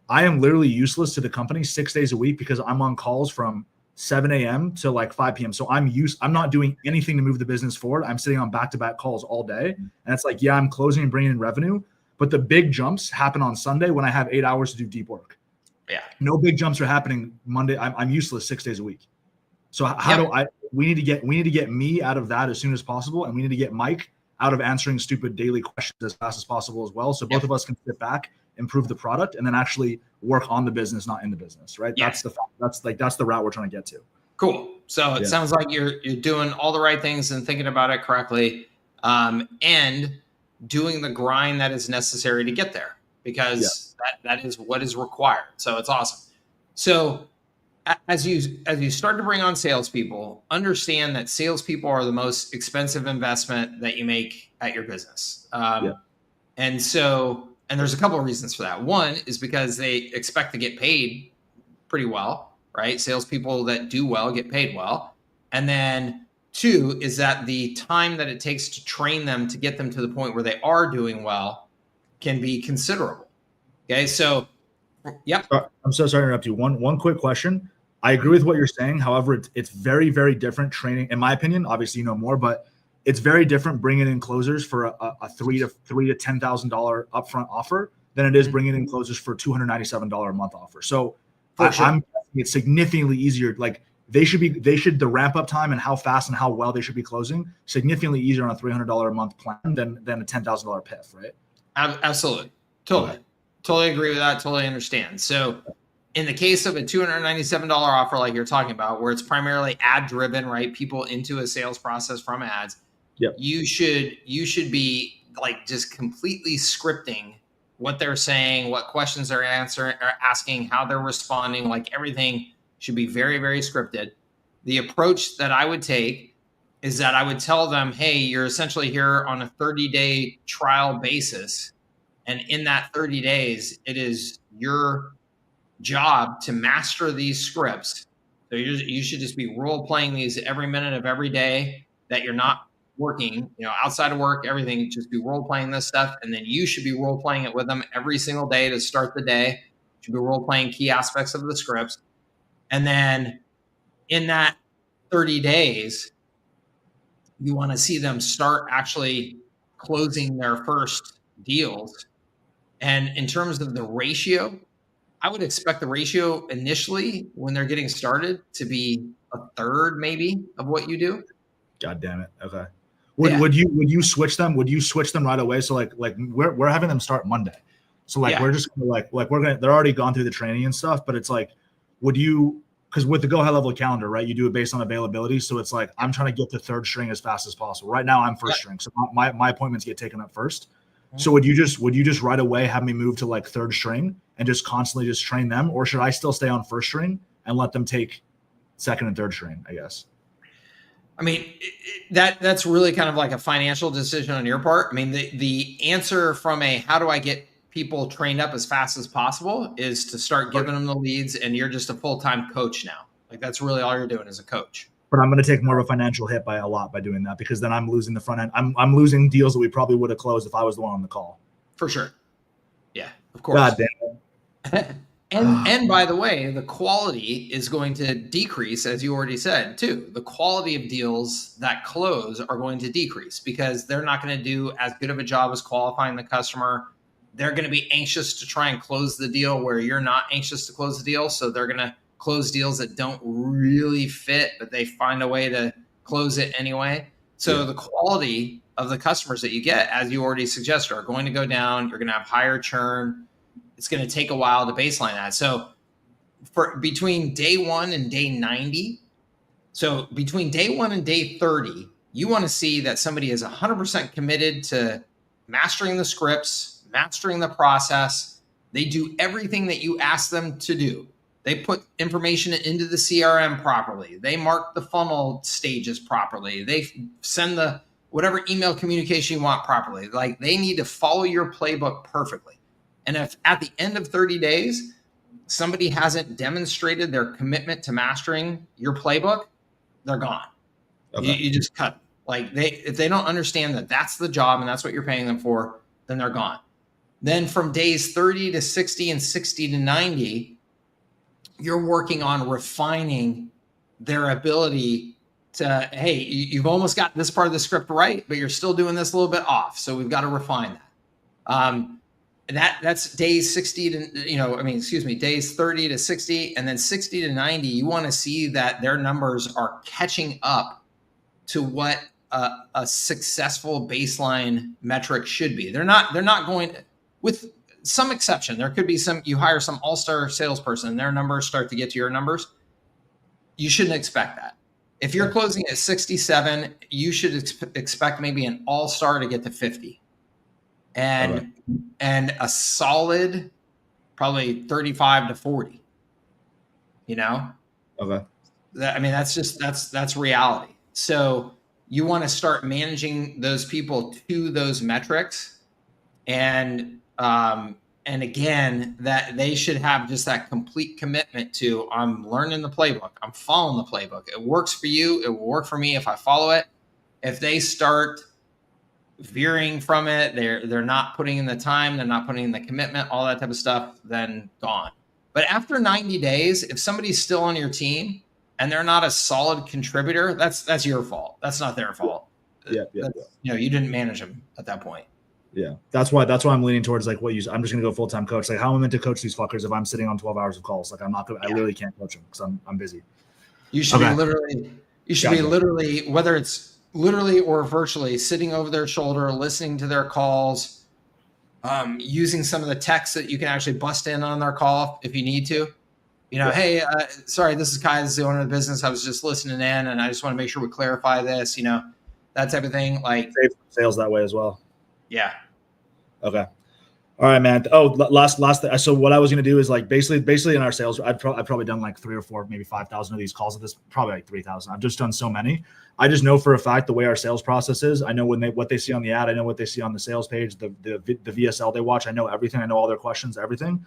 I am literally useless to the company 6 days a week, because I'm on calls from 7 a.m. to like 5 p.m. So I'm not doing anything to move the business forward. I'm sitting on back-to-back calls all day. And it's like, yeah, I'm closing and bringing in revenue, but the big jumps happen on Sunday when I have 8 hours to do deep work. Yeah. No big jumps are happening Monday. I'm useless 6 days a week. So we need to get me out of that as soon as possible. And we need to get Mike out of answering stupid daily questions as fast as possible as well. So both of us can sit back, improve the product, and then actually work on the business, not in the business, right? Yeah. That's the route we're trying to get to. Cool. So it sounds like you're doing all the right things and thinking about it correctly, and doing the grind that is necessary to get there, because that is what is required. So it's awesome. So as you start to bring on salespeople, understand that salespeople are the most expensive investment that you make at your business. And there's a couple of reasons for that. One is because they expect to get paid pretty well, right? Salespeople that do well get paid well. And then two is that the time that it takes to train them to get them to the point where they are doing well can be considerable. Okay, so I'm so sorry to interrupt you. One quick question. I agree with what you're saying. However, it's very, very different training, in my opinion. Obviously, you know more, but it's very different bringing in closers for a $3,000 to $10,000 upfront offer than it is bringing in closers for $297 a month offer. So I'm guessing it's significantly easier. Like the ramp up time and how fast and how well they should be closing significantly easier on a $300 a month plan than a $10,000 PIF, right? Absolutely, totally agree with that. Totally understand. So in the case of a $297 offer like you're talking about, where it's primarily ad driven, right? People into a sales process from ads. Yep. You should be like just completely scripting what they're saying, what questions they're asking, how they're responding. Like everything should be very, very scripted. The approach that I would take is that I would tell them, hey, you're essentially here on a 30-day trial basis. And in that 30 days, it is your job to master these scripts. So you should just be role playing these every minute of every day that you're not working, outside of work, everything, just be role playing this stuff. And then you should be role playing it with them every single day to start the day. You should be role playing key aspects of the scripts. And then in that 30 days, you want to see them start actually closing their first deals. And in terms of the ratio, I would expect the ratio initially when they're getting started to be a third maybe of what you do. God damn it. Okay. Would you switch them? Would you switch them right away? So like we're having them start Monday. So we're just gonna they're already gone through the training and stuff, but it's like, would you, because with the Go HighLevel calendar, right, you do it based on availability. So it's like, I'm trying to get to third string as fast as possible. Right now I'm first string. So my appointments get taken up first. So would you just right away have me move to like third string and just constantly just train them? Or should I still stay on first string and let them take second and third string, I guess? I mean, that's really kind of like a financial decision on your part. I mean, the answer from how do I get people trained up as fast as possible is to start giving them the leads, and you're just a full-time coach now. Like that's really all you're doing as a coach. But I'm going to take more of a financial hit by a lot by doing that, because then I'm losing the front end. I'm losing deals that we probably would have closed if I was the one on the call. For sure. Yeah, of course. God damn it. And by the way, the quality is going to decrease, as you already said, too. The quality of deals that close are going to decrease because they're not going to do as good of a job as qualifying the customer. They're going to be anxious to try and close the deal where you're not anxious to close the deal. So they're going to close deals that don't really fit, but they find a way to close it anyway. So the quality of the customers that you get, as you already suggested, are going to go down. You're going to have higher churn. It's going to take a while to baseline that. So for between day 1 and day 90, so between day 1 and day 30, you want to see that somebody is 100% committed to mastering the scripts, mastering the process. They do everything that you ask them to do. They put information into the CRM properly. They mark the funnel stages properly. They send the whatever email communication you want properly. Like they need to follow your playbook perfectly. And if at the end of 30 days, somebody hasn't demonstrated their commitment to mastering your playbook, they're gone. Okay. You just cut. Like if they don't understand that that's the job and that's what you're paying them for, then they're gone. Then from days 30 to 60 and 60 to 90, you're working on refining their ability to, hey, you've almost got this part of the script right, but you're still doing this a little bit off. So we've got to refine that. That's days 60 to, days 30 to 60, and then 60 to 90, you want to see that their numbers are catching up to what a successful baseline metric should be. They're not going to, with some exception, there could be you hire some all-star salesperson and their numbers start to get to your numbers. You shouldn't expect that. If you're closing at 67, you should expect maybe an all-star to get to 50. And a solid probably 35 to 40, Okay. That's reality. So you want to start managing those people to those metrics. And again, that they should have just that complete commitment to, I'm learning the playbook. I'm following the playbook. It works for you. It will work for me if I follow it. If they start veering from it, they're not putting in the time, they're not putting in the commitment, all that type of stuff, then gone. But after 90 days, if somebody's still on your team and they're not a solid contributor, that's your fault. That's not their fault. Yeah. You didn't manage them at that point. Yeah. That's why I'm leaning towards like I'm just going to go full-time coach. Like how am I meant to coach these fuckers if I'm sitting on 12 hours of calls? Like I really can't coach them because I'm busy. You should be literally, whether it's literally or virtually, sitting over their shoulder, listening to their calls, using some of the text that you can actually bust in on their call if you need to. Hey, sorry, this is Kai, this is the owner of the business. I was just listening in, and I just want to make sure we clarify this, that type of thing. Like sales that way as well. Yeah. Okay. All All right, man. Oh, last thing. So what I was gonna do is like basically in our sales, I've probably done like 3 or 4, maybe 5,000 of these calls at this, probably like 3,000. I've just done so many. I just know for a fact the way our sales process is. I know what they see on the ad. I know what they see on the sales page, the VSL they watch. I know everything. I know all their questions, everything.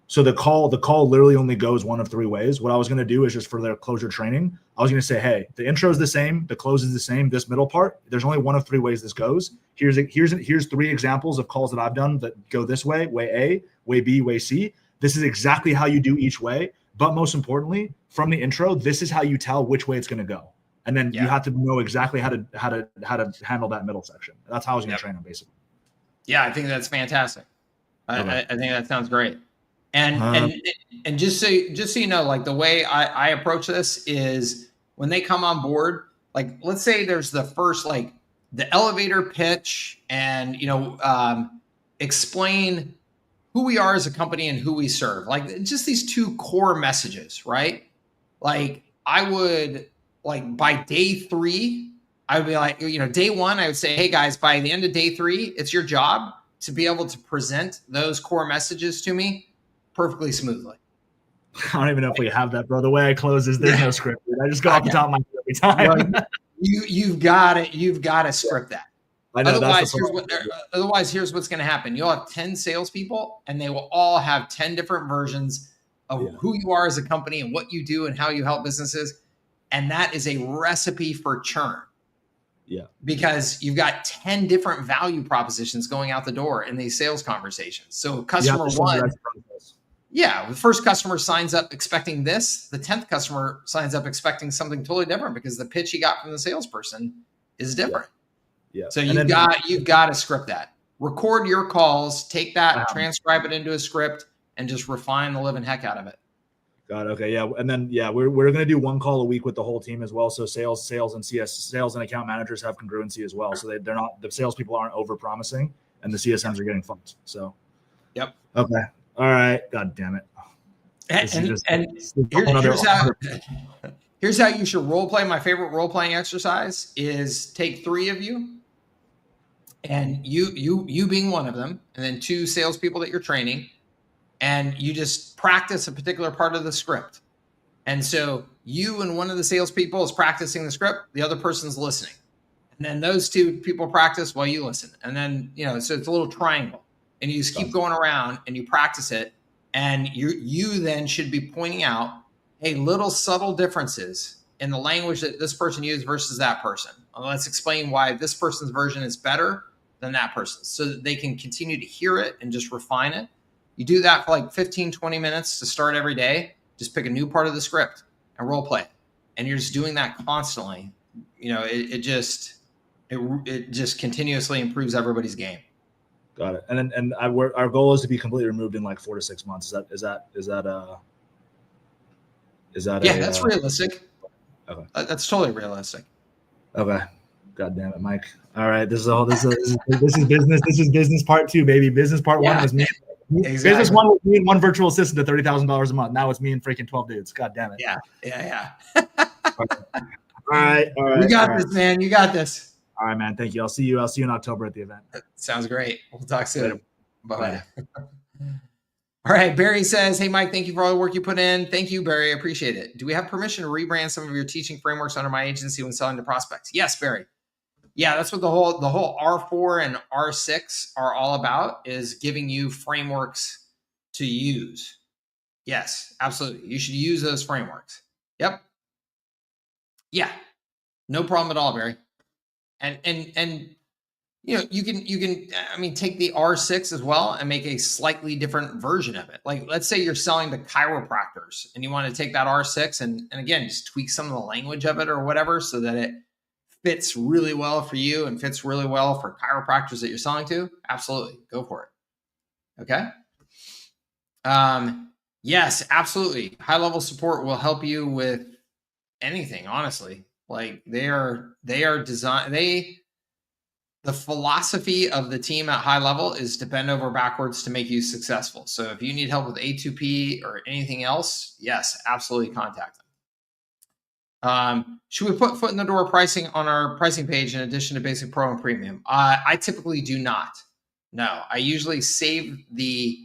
So the call literally only goes one of 3 ways. What I was going to do is just for their closure training, I was going to say, hey, the intro is the same, the close is the same. This middle part, there's only one of 3 ways this goes. Here's 3 examples of calls that I've done that go this way A, way B, way C. This is exactly how you do each way. But most importantly, from the intro, this is how you tell which way it's going to go. And then you have to know exactly how to handle that middle section. That's how I was going to train them, basically. Yeah, I think that's fantastic. I think that sounds great. And just so you know, like the way I approach this is when they come on board, like let's say there's the first, like the elevator pitch and, explain who we are as a company and who we serve, like just these 2 core messages, right? Like I would, like by day 3, I would be like, day 1, I would say, hey guys, by the end of day 3, it's your job to be able to present those core messages to me perfectly smoothly. I don't even know if we have that, bro. The way I close is there's no script. Dude. I just go off the top of my head every time. You've got to script that. I know. Otherwise, here's what's going to happen. You'll have 10 salespeople, and they will all have 10 different versions of who you are as a company and what you do and how you help businesses, and that is a recipe for churn. Yeah. Because you've got 10 different value propositions going out the door in these sales conversations. So customer 1. Yeah, the first customer signs up expecting this. The 10th customer signs up expecting something totally different because the pitch he got from the salesperson is different. Yeah. So you've got to script that. Record your calls, take that, transcribe it into a script, and just refine the living heck out of it. Got it. Okay. Yeah. And then we're gonna do 1 call a week with the whole team as well. So sales and account managers have congruency as well. So they're not, the salespeople aren't over promising, and the CSMs are getting fucked. So. Yep. Okay. All right. God damn it. Here's how you should role play. My favorite role playing exercise is take 3 of you, and you being one of them, and then 2 salespeople that you're training, and you just practice a particular part of the script. And so you and one of the salespeople is practicing the script, the other person's listening, and then those 2 people practice while you listen, and then so it's a little triangle. And you just keep going around and you practice it. And you then should be pointing out, hey, little subtle differences in the language that this person used versus that person. Let's explain why this person's version is better than that person's so that they can continue to hear it and just refine it. You do that for like 15, 20 minutes to start every day. Just pick a new part of the script and role play it. And you're just doing that constantly. It just continuously improves everybody's game. Got it. And our goal is to be completely removed in like 4 to 6 months. Is that yeah, that's realistic. Okay. That's totally realistic. Okay. God damn it, Mike. All right. This is business. This is business part 2, baby. Business part 1 was me. Exactly. Business 1 was me and 1 virtual assistant to $30,000 a month. Now it's me and freaking 12 dudes. God damn it. Yeah. All right. You got this, man. You got this. All right, man. Thank you. I'll see you in October at the event. Sounds great. We'll talk soon. Bye. All right. Barry says, hey, Mike, thank you for all the work you put in. Thank you, Barry. I appreciate it. Do we have permission to rebrand some of your teaching frameworks under my agency when selling to prospects? Yes, Barry. Yeah, that's what the whole R4 and R6 are all about, is giving you frameworks to use. Yes, absolutely. You should use those frameworks. Yep. Yeah. No problem at all, Barry. And you can take the R6 as well and make a slightly different version of it. Like, let's say you're selling to chiropractors and you want to take that R6 and again, just tweak some of the language of it or whatever so that it fits really well for you and fits really well for chiropractors that you're selling to. Absolutely. Go for it. Okay. Yes, absolutely. HighLevel support will help you with anything, honestly. Like they are designed, the philosophy of the team at HighLevel is to bend over backwards to make you successful. So if you need help with A2P or anything else, yes, absolutely contact them. Should we put foot in the door pricing on our pricing page in addition to basic pro and premium? I typically do not. No, I usually save the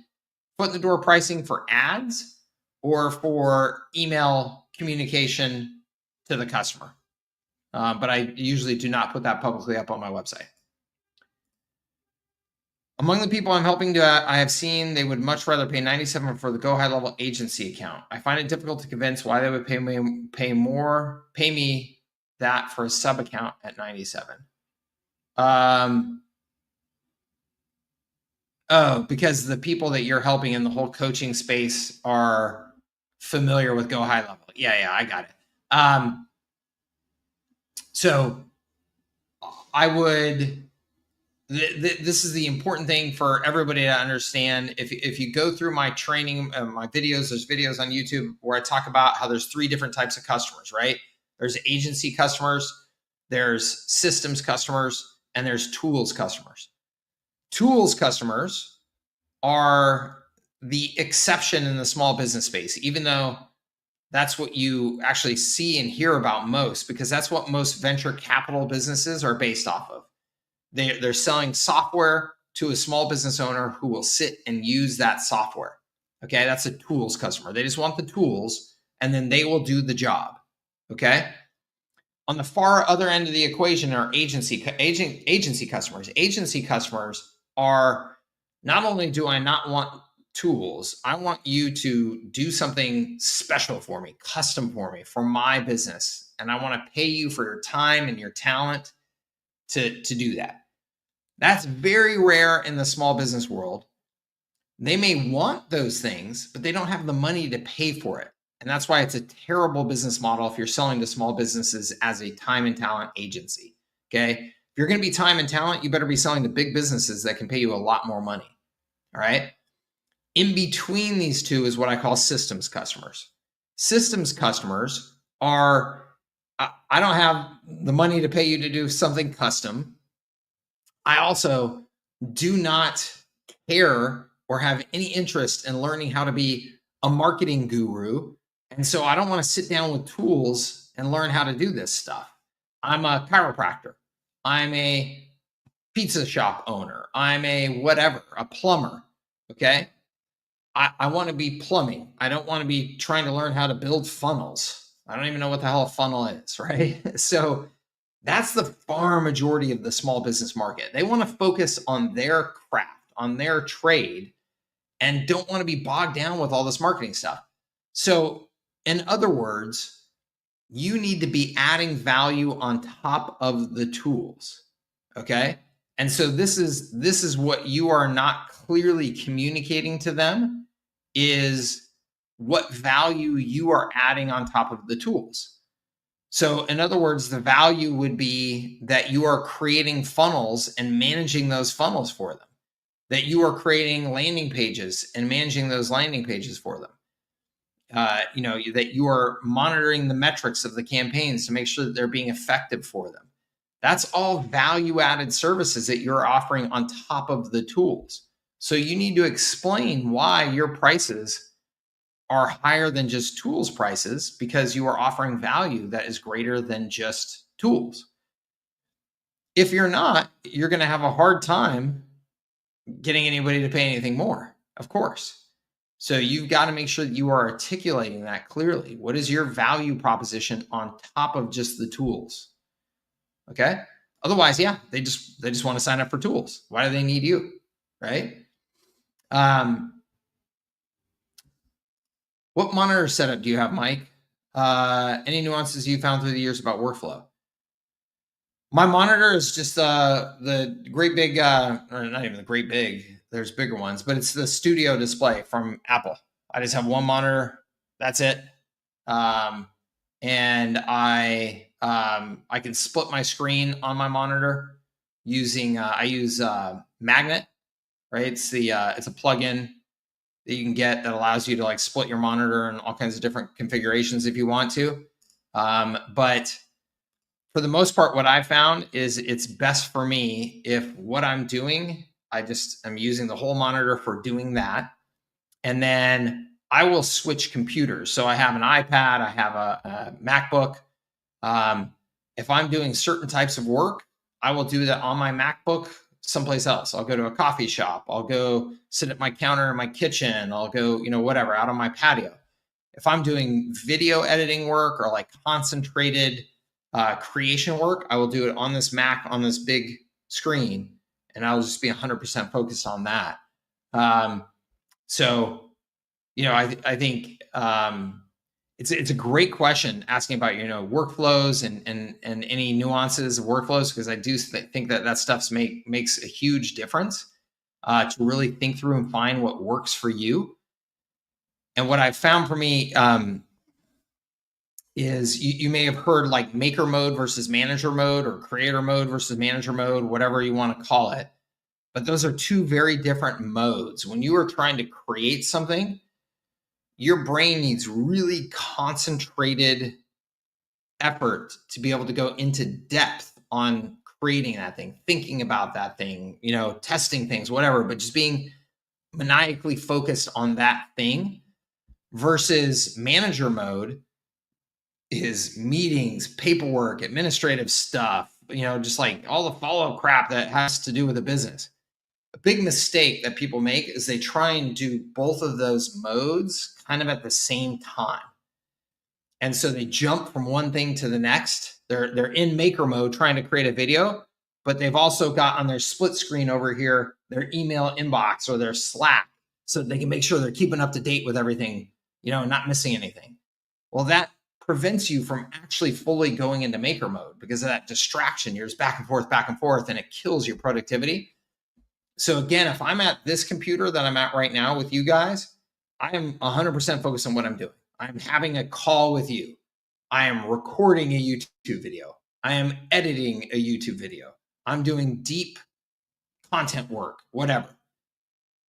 foot in the door pricing for ads or for email communication to the customer. But I usually do not put that publicly up on my website. Among the people I'm helping I have seen they would much rather pay $97 for the Go HighLevel agency account. I find it difficult to convince why they would pay me that for a sub account at $97. Oh, because the people that you're helping in the whole coaching space are familiar with Go HighLevel. Yeah, I got it. So I would. This is the important thing for everybody to understand. If you go through my training, my videos, there's videos on YouTube where I talk about how there's 3 different types of customers, right? There's agency customers, there's systems customers, and there's tools customers. Tools customers are the exception in the small business space, even though that's what you actually see and hear about most, because that's what most venture capital businesses are based off of. They're selling software to a small business owner who will sit and use that software. Okay, that's a tools customer. They just want the tools and then they will do the job. Okay. On the far other end of the equation are agency customers. Agency customers are, not only do I not want tools, I want you to do something special for me, custom for me, for my business. And I want to pay you for your time and your talent to do that. That's very rare in the small business world. They may want those things, but they don't have the money to pay for it. And that's why it's a terrible business model if you're selling to small businesses as a time and talent agency. Okay. If you're going to be time and talent, you better be selling to big businesses that can pay you a lot more money. All right. In between these two is what I call systems customers. Systems customers are, I don't have the money to pay you to do something custom. I also do not care or have any interest in learning how to be a marketing guru. And so I don't want to sit down with tools and learn how to do this stuff. I'm a chiropractor. I'm a pizza shop owner. I'm a whatever, a plumber. Okay. I want to be plumbing. I don't want to be trying to learn how to build funnels. I don't even know what the hell a funnel is, right? So that's the far majority of the small business market. They want to focus on their craft, on their trade, and don't want to be bogged down with all this marketing stuff. So, in other words, you need to be adding value on top of the tools. Okay. And so this is what you are not clearly communicating to them, is what value you are adding on top of the tools. So in other words, the value would be that you are creating funnels and managing those funnels for them, that you are creating landing pages and managing those landing pages for them. That you are monitoring the metrics of the campaigns to make sure that they're being effective for them. That's all value-added services that you're offering on top of the tools. So you need to explain why your prices are higher than just tools prices, because you are offering value that is greater than just tools. If you're not, you're going to have a hard time getting anybody to pay anything more, of course. So you've got to make sure that you are articulating that clearly. What is your value proposition on top of just the tools? Okay. Otherwise, yeah, they just want to sign up for tools. Why do they need you? Right. What monitor setup do you have, Mike? Any nuances you found through the years about workflow? My monitor is just the great big, or not even the great big, there's bigger ones, but it's the studio display from Apple. I just have one monitor. That's it. And I can split my screen on my monitor using, I use Magnet, right? It's a plugin that you can get that allows you to like split your monitor and all kinds of different configurations if you want to. But for the most part, what I found is it's best for me if what I'm doing, I'm using the whole monitor for doing that. And then I will switch computers. So I have an iPad, I have a MacBook. If I'm doing certain types of work, I will do that on my MacBook someplace else. I'll go to a coffee shop. I'll go sit at my counter in my kitchen. I'll go, whatever, out on my patio. If I'm doing video editing work or like concentrated creation work, I will do it on this Mac on this big screen, and I'll just be 100% focused on that. So, I think it's a great question asking about workflows and any nuances of workflows, because I do think that stuff makes a huge difference to really think through and find what works for you. And what I've found for me is you may have heard like maker mode versus manager mode, or creator mode versus manager mode, whatever you want to call it. But those are two very different modes. When you are trying to create something, your brain needs really concentrated effort to be able to go into depth on creating that thing, thinking about that thing, testing things, whatever, but just being maniacally focused on that thing. Versus manager mode is meetings, paperwork, administrative stuff, just like all the follow-up crap that has to do with the business. A big mistake that people make is they try and do both of those modes kind of at the same time. And so they jump from one thing to the next. They're in maker mode trying to create a video, but they've also got on their split screen over here their email inbox or their Slack, so they can make sure they're keeping up to date with everything, not missing anything. Well, that prevents you from actually fully going into maker mode because of that distraction. You're just back and forth, and it kills your productivity. So again, if I'm at this computer that I'm at right now with you guys, I am 100% focused on what I'm doing. I'm having a call with you. I am recording a YouTube video. I am editing a YouTube video. I'm doing deep content work, whatever.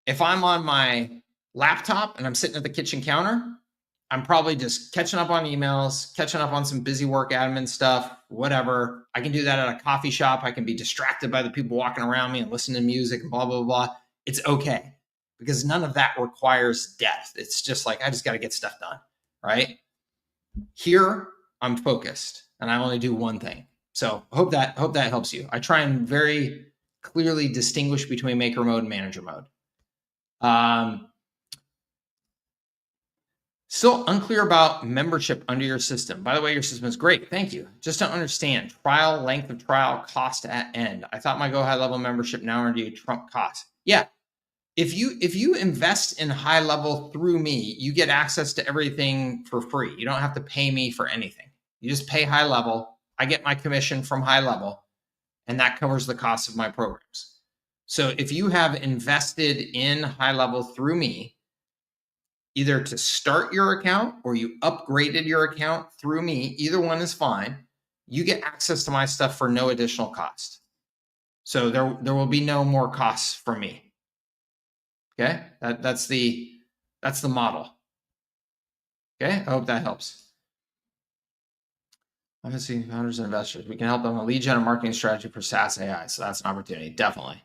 If I'm on my laptop and I'm sitting at the kitchen counter, I'm probably just catching up on emails, catching up on some busy work admin stuff, whatever. I can do that at a coffee shop. I can be distracted by the people walking around me and listening to music and blah, blah, blah. It's okay, because none of that requires depth. It's just like, I just got to get stuff done, right? Here, I'm focused and I only do one thing. So hope that helps you. I try and very clearly distinguish between maker mode and manager mode. Still unclear about membership under your system. By the way, your system is great. Thank you. Just don't understand. Trial, length of trial, cost at end. I thought my Go HighLevel membership now already trump cost. Yeah. If you invest in HighLevel through me, you get access to everything for free. You don't have to pay me for anything. You just pay HighLevel. I get my commission from HighLevel, and that covers the cost of my programs. So if you have invested in HighLevel through me, either to start your account or you upgraded your account through me, either one is fine. You get access to my stuff for no additional cost. So there will be no more costs from me. Okay, that's the model. Okay, I hope that helps. I'm seeing founders and investors. We can help them with lead gen and marketing strategy for SaaS AI. So that's an opportunity, definitely,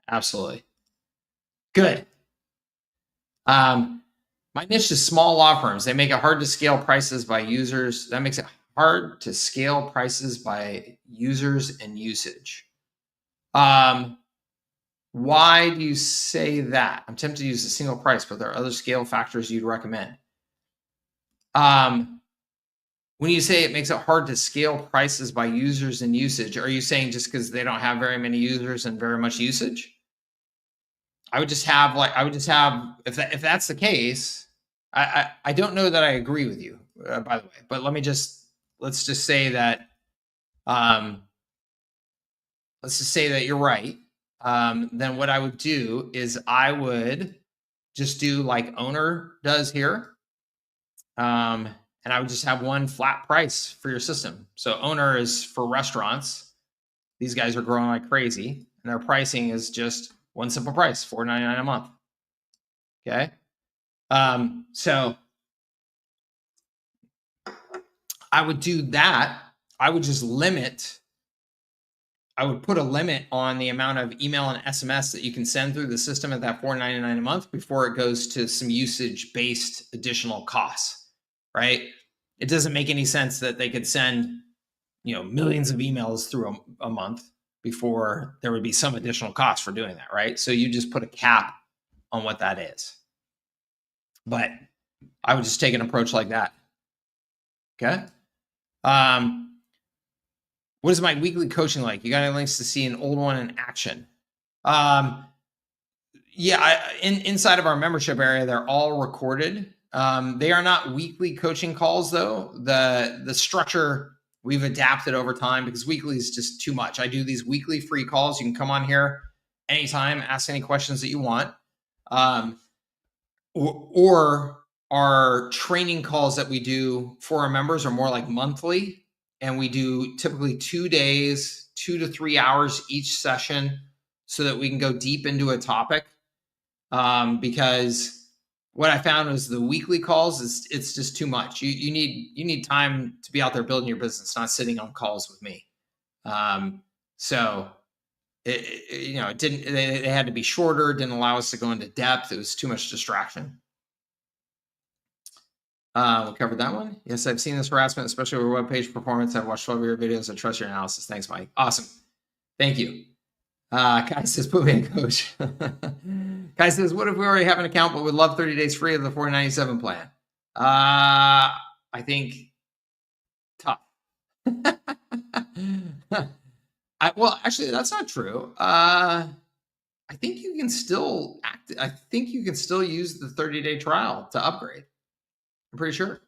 absolutely. Good. My niche is small law firms. They make it hard to scale prices by users. That makes it hard to scale prices by users and usage. Why do you say that? I'm tempted to use a single price, but there are other scale factors you'd recommend. When you say it makes it hard to scale prices by users and usage, are you saying just because they don't have very many users and very much usage? I would just have if that's the case, I don't know that I agree with you, by the way, but let's just say that you're right. Then what I would do is I would just do like Owner does here. And I would just have one flat price for your system. So Owner is for restaurants. These guys are growing like crazy, and their pricing is just one simple price, $4.99 a month. Okay. So I would do that. I would put a limit on the amount of email and SMS that you can send through the system at that $4.99 a month before it goes to some usage-based additional costs, right? It doesn't make any sense that they could send, millions of emails through a month. before there would be some additional cost for doing that, right? So you just put a cap on what that is. But I would just take an approach like that. Okay. What is my weekly coaching like? You got any links to see an old one in action? Yeah, inside of our membership area, they're all recorded. They are not weekly coaching calls, though. The structure we've adapted over time because weekly is just too much. I do these weekly free calls. You can come on here anytime, ask any questions that you want. Or our training calls that we do for our members are more like monthly. And we do typically 2 days, 2 to 3 hours each session so that we can go deep into a topic. Because what I found was the weekly calls it's just too much. You need time to be out there building your business, not sitting on calls with me. So it didn't. They had to be shorter. Didn't allow us to go into depth. It was too much distraction. We covered that one. Yes, I've seen this harassment, especially over web page performance. I've watched 12 of your videos. I trust your analysis. Thanks, Mike. Awesome. Thank you. Kai says, put me in, coach. Kai says, what if we already have an account but would love 30 days free of the $497 plan? I think tough. Well, actually, that's not true. I think you can still use the 30-day trial to upgrade. I'm pretty sure.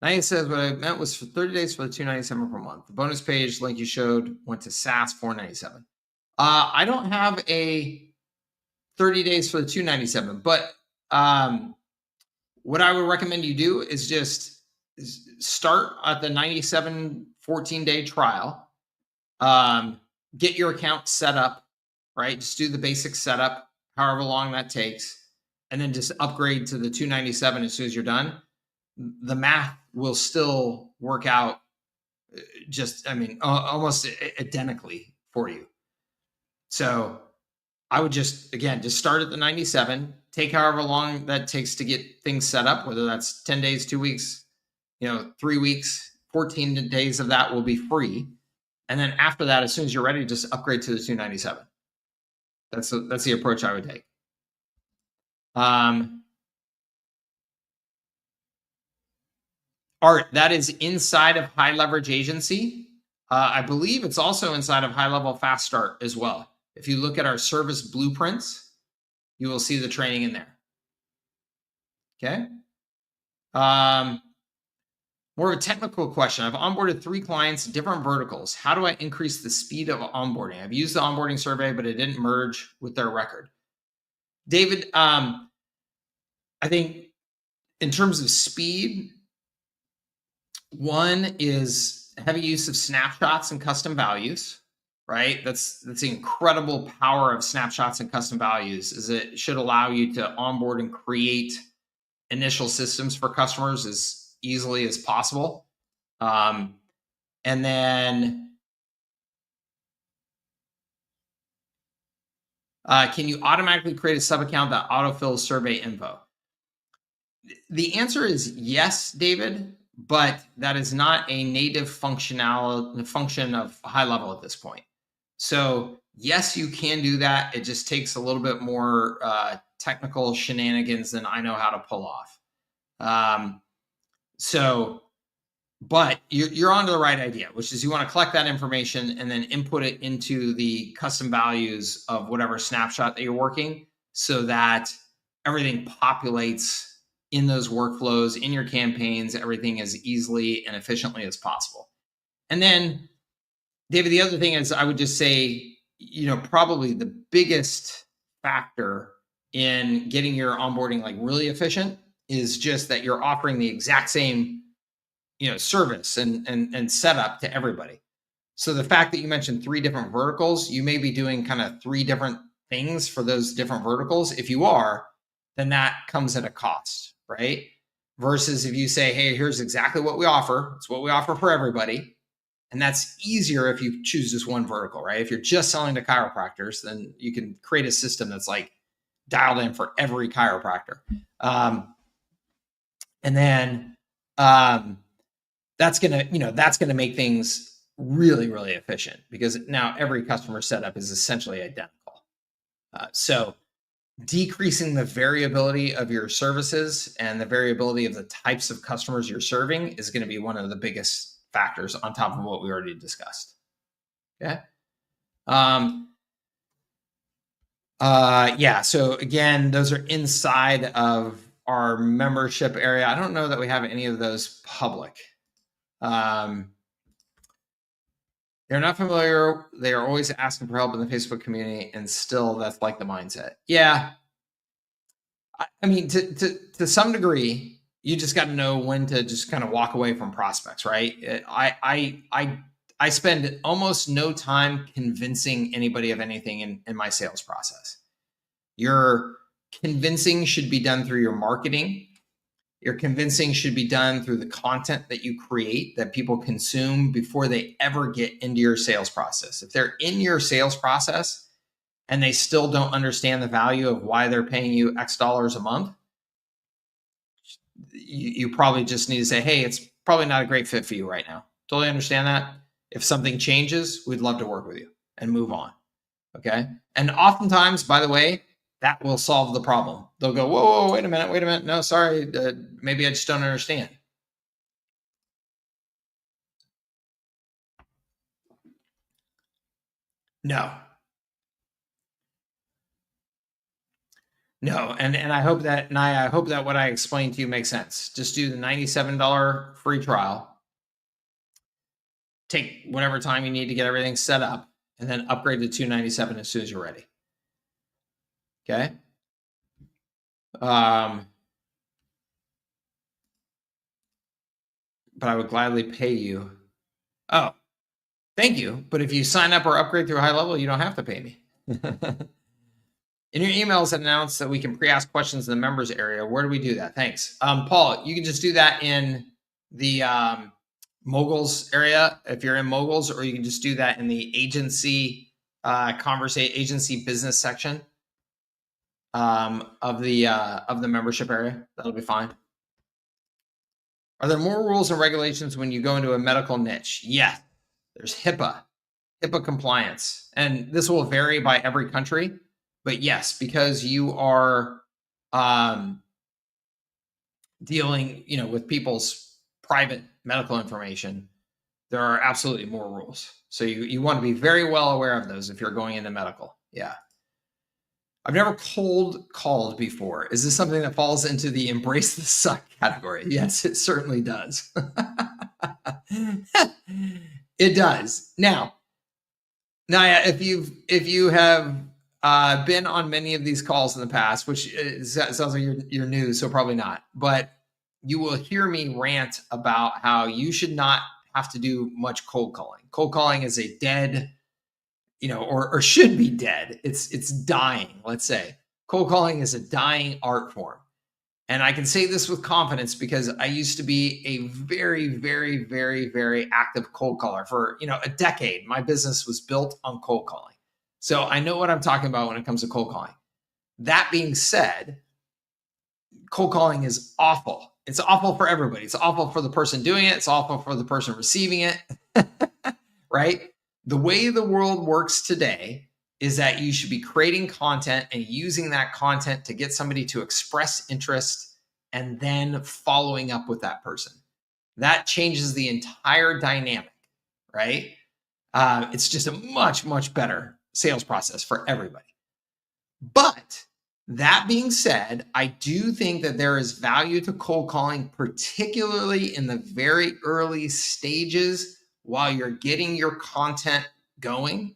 Nadia says what I meant was for 30 days for the $297 per month. The bonus page link you showed went to SaaS $497. I don't have a 30 days for the $297, but what I would recommend you do is just start at the 97 14-day trial. Get your account set up, right? Just do the basic setup, however long that takes, and then just upgrade to the $297 as soon as you're done. The math will still work out almost identically for you. So I would just start at the 97, take however long that takes to get things set up, whether that's 10 days, 2 weeks, 3 weeks, 14 days of that will be free. And then after that, as soon as you're ready, just upgrade to the 297. That's the approach I would take. Art, that is inside of High Leverage Agency. I believe it's also inside of HighLevel Fast Start as well. If you look at our service blueprints, you will see the training in there. Okay. More of a technical question. I've onboarded 3 clients, different verticals. How do I increase the speed of onboarding? I've used the onboarding survey, but it didn't merge with their record. David, I think in terms of speed, one is heavy use of snapshots and custom values, right? That's the incredible power of snapshots and custom values is it should allow you to onboard and create initial systems for customers as easily as possible. And then can you automatically create a sub account that autofills survey info? The answer is yes, David, but that is not a native function of HighLevel at this point. So yes, you can do that. It just takes a little bit more technical shenanigans than I know how to pull off. But you're onto the right idea, which is you want to collect that information and then input it into the custom values of whatever snapshot that you're working so that everything populates in those workflows, in your campaigns, everything as easily and efficiently as possible. And then, David, the other thing is I would just say, probably the biggest factor in getting your onboarding like really efficient is just that you're offering the exact same, service and setup to everybody. So the fact that you mentioned 3 different verticals, you may be doing kind of 3 different things for those different verticals. If you are, then that comes at a cost, right? Versus if you say, hey, here's exactly what we offer. It's what we offer for everybody. And that's easier if you choose just one vertical, right? If you're just selling to chiropractors, then you can create a system that's like dialed in for every chiropractor. And then that's gonna make things really, really efficient because now every customer setup is essentially identical. So decreasing the variability of your services and the variability of the types of customers you're serving is going to be one of the biggest factors on top of what we already discussed. Okay. Yeah. So again, those are inside of our membership area. I don't know that we have any of those public. They're not familiar. They are always asking for help in the Facebook community, and still that's like the mindset. Yeah. I mean, to some degree, you just got to know when to just kind of walk away from prospects, right? I spend almost no time convincing anybody of anything in my sales process. Your convincing should be done through your marketing. Your convincing should be done through the content that you create that people consume before they ever get into your sales process. If they're in your sales process and they still don't understand the value of why they're paying you X dollars a month, you probably just need to say, hey, it's probably not a great fit for you right now. Totally understand that. If something changes, we'd love to work with you and move on. Okay. And oftentimes, by the way, that will solve the problem. They'll go, whoa, wait a minute. No, sorry. Maybe I just don't understand. No. And I hope that, Naya, I hope that what I explained to you makes sense. Just do the $97 free trial. Take whatever time you need to get everything set up, and then upgrade to $297 as soon as you're ready. Okay. But I would gladly pay you. Oh, thank you. But if you sign up or upgrade through HighLevel, you don't have to pay me. In your emails, it announced that we can pre-ask questions in the members area. Where do we do that? Thanks. Paul, you can just do that in the moguls area if you're in moguls, or you can just do that in the agency agency business section of the membership area. That'll be fine. Are there more rules and regulations when you go into a medical niche? Yes. There's HIPAA compliance, and this will vary by every country. But yes, because you are dealing, with people's private medical information, there are absolutely more rules. So you want to be very well aware of those if you're going into medical. Yeah. I've never cold called before. Is this something that falls into the embrace the suck category? Yes, it certainly does. It does. Now, Naya, if you have been on many of these calls in the past, which sounds like you're new, so probably not, but you will hear me rant about how you should not have to do much cold calling. Cold calling is a dead, or should be dead. It's dying, let's say. Cold calling is a dying art form. And I can say this with confidence because I used to be a very, very, very, very active cold caller for, a decade. My business was built on cold calling. So I know what I'm talking about when it comes to cold calling. That being said, cold calling is awful. It's awful for everybody. It's awful for the person doing it. It's awful for the person receiving it, right? The way the world works today is that you should be creating content and using that content to get somebody to express interest and then following up with that person. That changes the entire dynamic, right? It's just a much, much better sales process for everybody. But that being said, I do think that there is value to cold calling, particularly in the very early stages while you're getting your content going.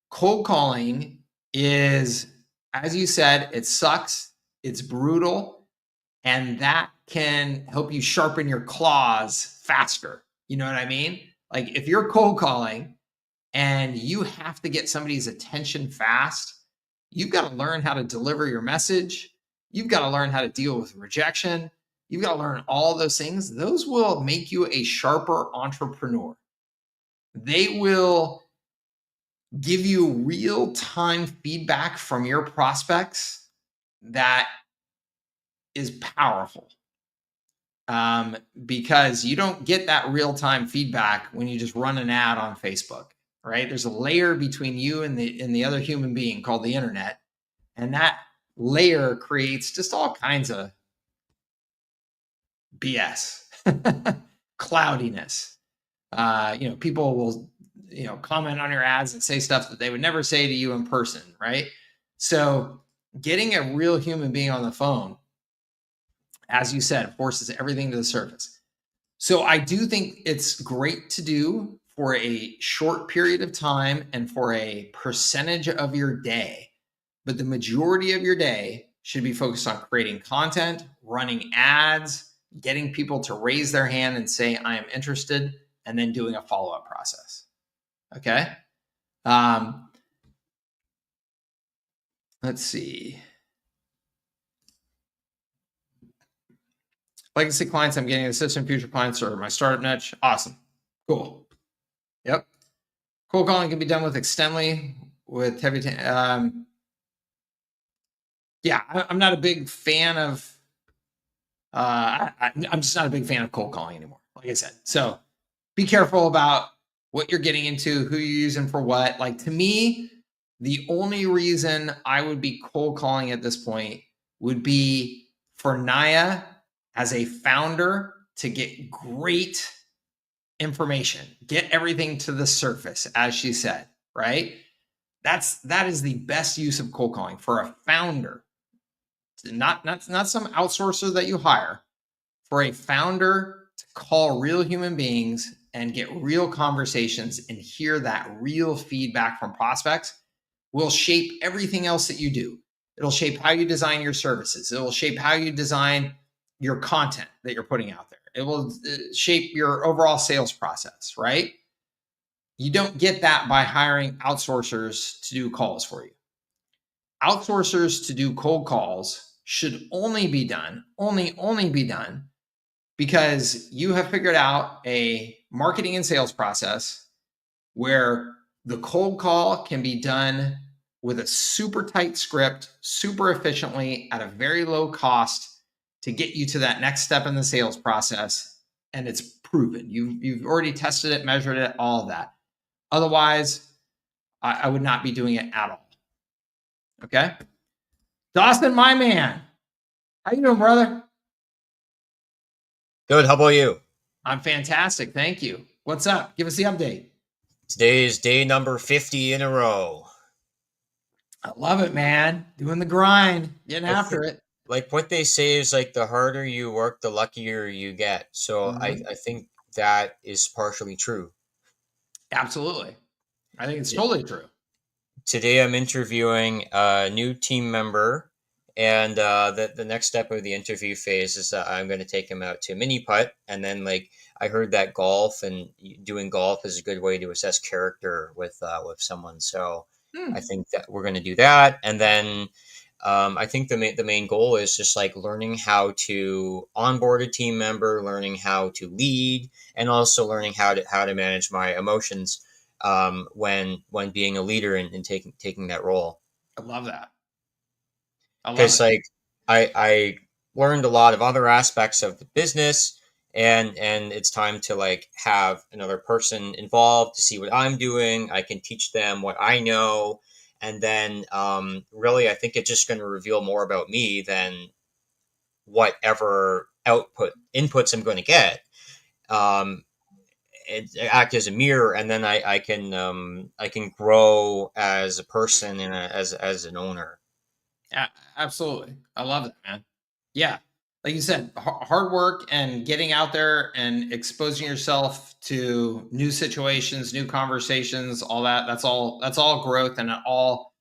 Cold calling is, as you said, it sucks, it's brutal, and that can help you sharpen your claws faster. You know what I mean? Like if you're cold calling and you have to get somebody's attention fast, you've got to learn how to deliver your message. You've got to learn how to deal with rejection. You've got to learn all those things. Those will make you a sharper entrepreneur. They will give you real-time feedback from your prospects that is powerful. because you don't get that real-time feedback when you just run an ad on Facebook, right? There's a layer between you and the other human being called the internet, and that layer creates just all kinds of BS, cloudiness. People will, comment on your ads and say stuff that they would never say to you in person, right? So getting a real human being on the phone, as you said, forces everything to the surface. So I do think it's great to do for a short period of time and for a percentage of your day. But the majority of your day should be focused on creating content, running ads, getting people to raise their hand and say, I am interested, and then doing a follow-up process. Okay. Let's see. Legacy clients, I'm getting assistant future clients or my startup niche. Awesome. Cool. Yep. Cold calling can be done with Extendly with heavy. I'm not a big fan of. I'm just not a big fan of cold calling anymore. Like I said, so be careful about what you're getting into, who you're using for what. Like, to me, the only reason I would be cold calling at this point would be for Naya as a founder to get great information, get everything to the surface, as she said, right? That is the best use of cold calling for a founder, not some outsourcer that you hire. For a founder to call real human beings and get real conversations and hear that real feedback from prospects will shape everything else that you do. It'll shape how you design your services. It will shape how you design your content that you're putting out there. It will shape your overall sales process, right? You don't get that by hiring outsourcers to do calls for you. Outsourcers to do cold calls should only be done because you have figured out a marketing and sales process where the cold call can be done with a super tight script, super efficiently at a very low cost to get you to that next step in the sales process. And it's proven. You've already tested it, measured it, all of that. Otherwise, I would not be doing it at all. Okay? Dawson, my man. How you doing, brother? Good. How about you? I'm fantastic. Thank you. What's up? Give us the update. Today is day number 50 in a row. I love it, man. Doing the grind, getting after it. Like what they say is like the harder you work, the luckier you get. So I think that is partially true. Absolutely. I think it's totally true. Today I'm interviewing a new team member, and the next step of the interview phase is that I'm going to take him out to mini putt, and then like I heard that golf and doing golf is a good way to assess character with someone. So I think that we're going to do that, and then I think the main goal is just like learning how to onboard a team member, learning how to lead, and also learning how to manage my emotions when being a leader and taking that role. I love that. Because like I learned a lot of other aspects of the business, and it's time to like have another person involved to see what I'm doing. I can teach them what I know, and then really I think it's just going to reveal more about me than whatever inputs I'm going to get. It act as a mirror, and then I can grow as a person and as an owner. Yeah, absolutely. I love that, man. Yeah. Like you said, hard work and getting out there and exposing yourself to new situations, new conversations, all that. That's all growth, and it all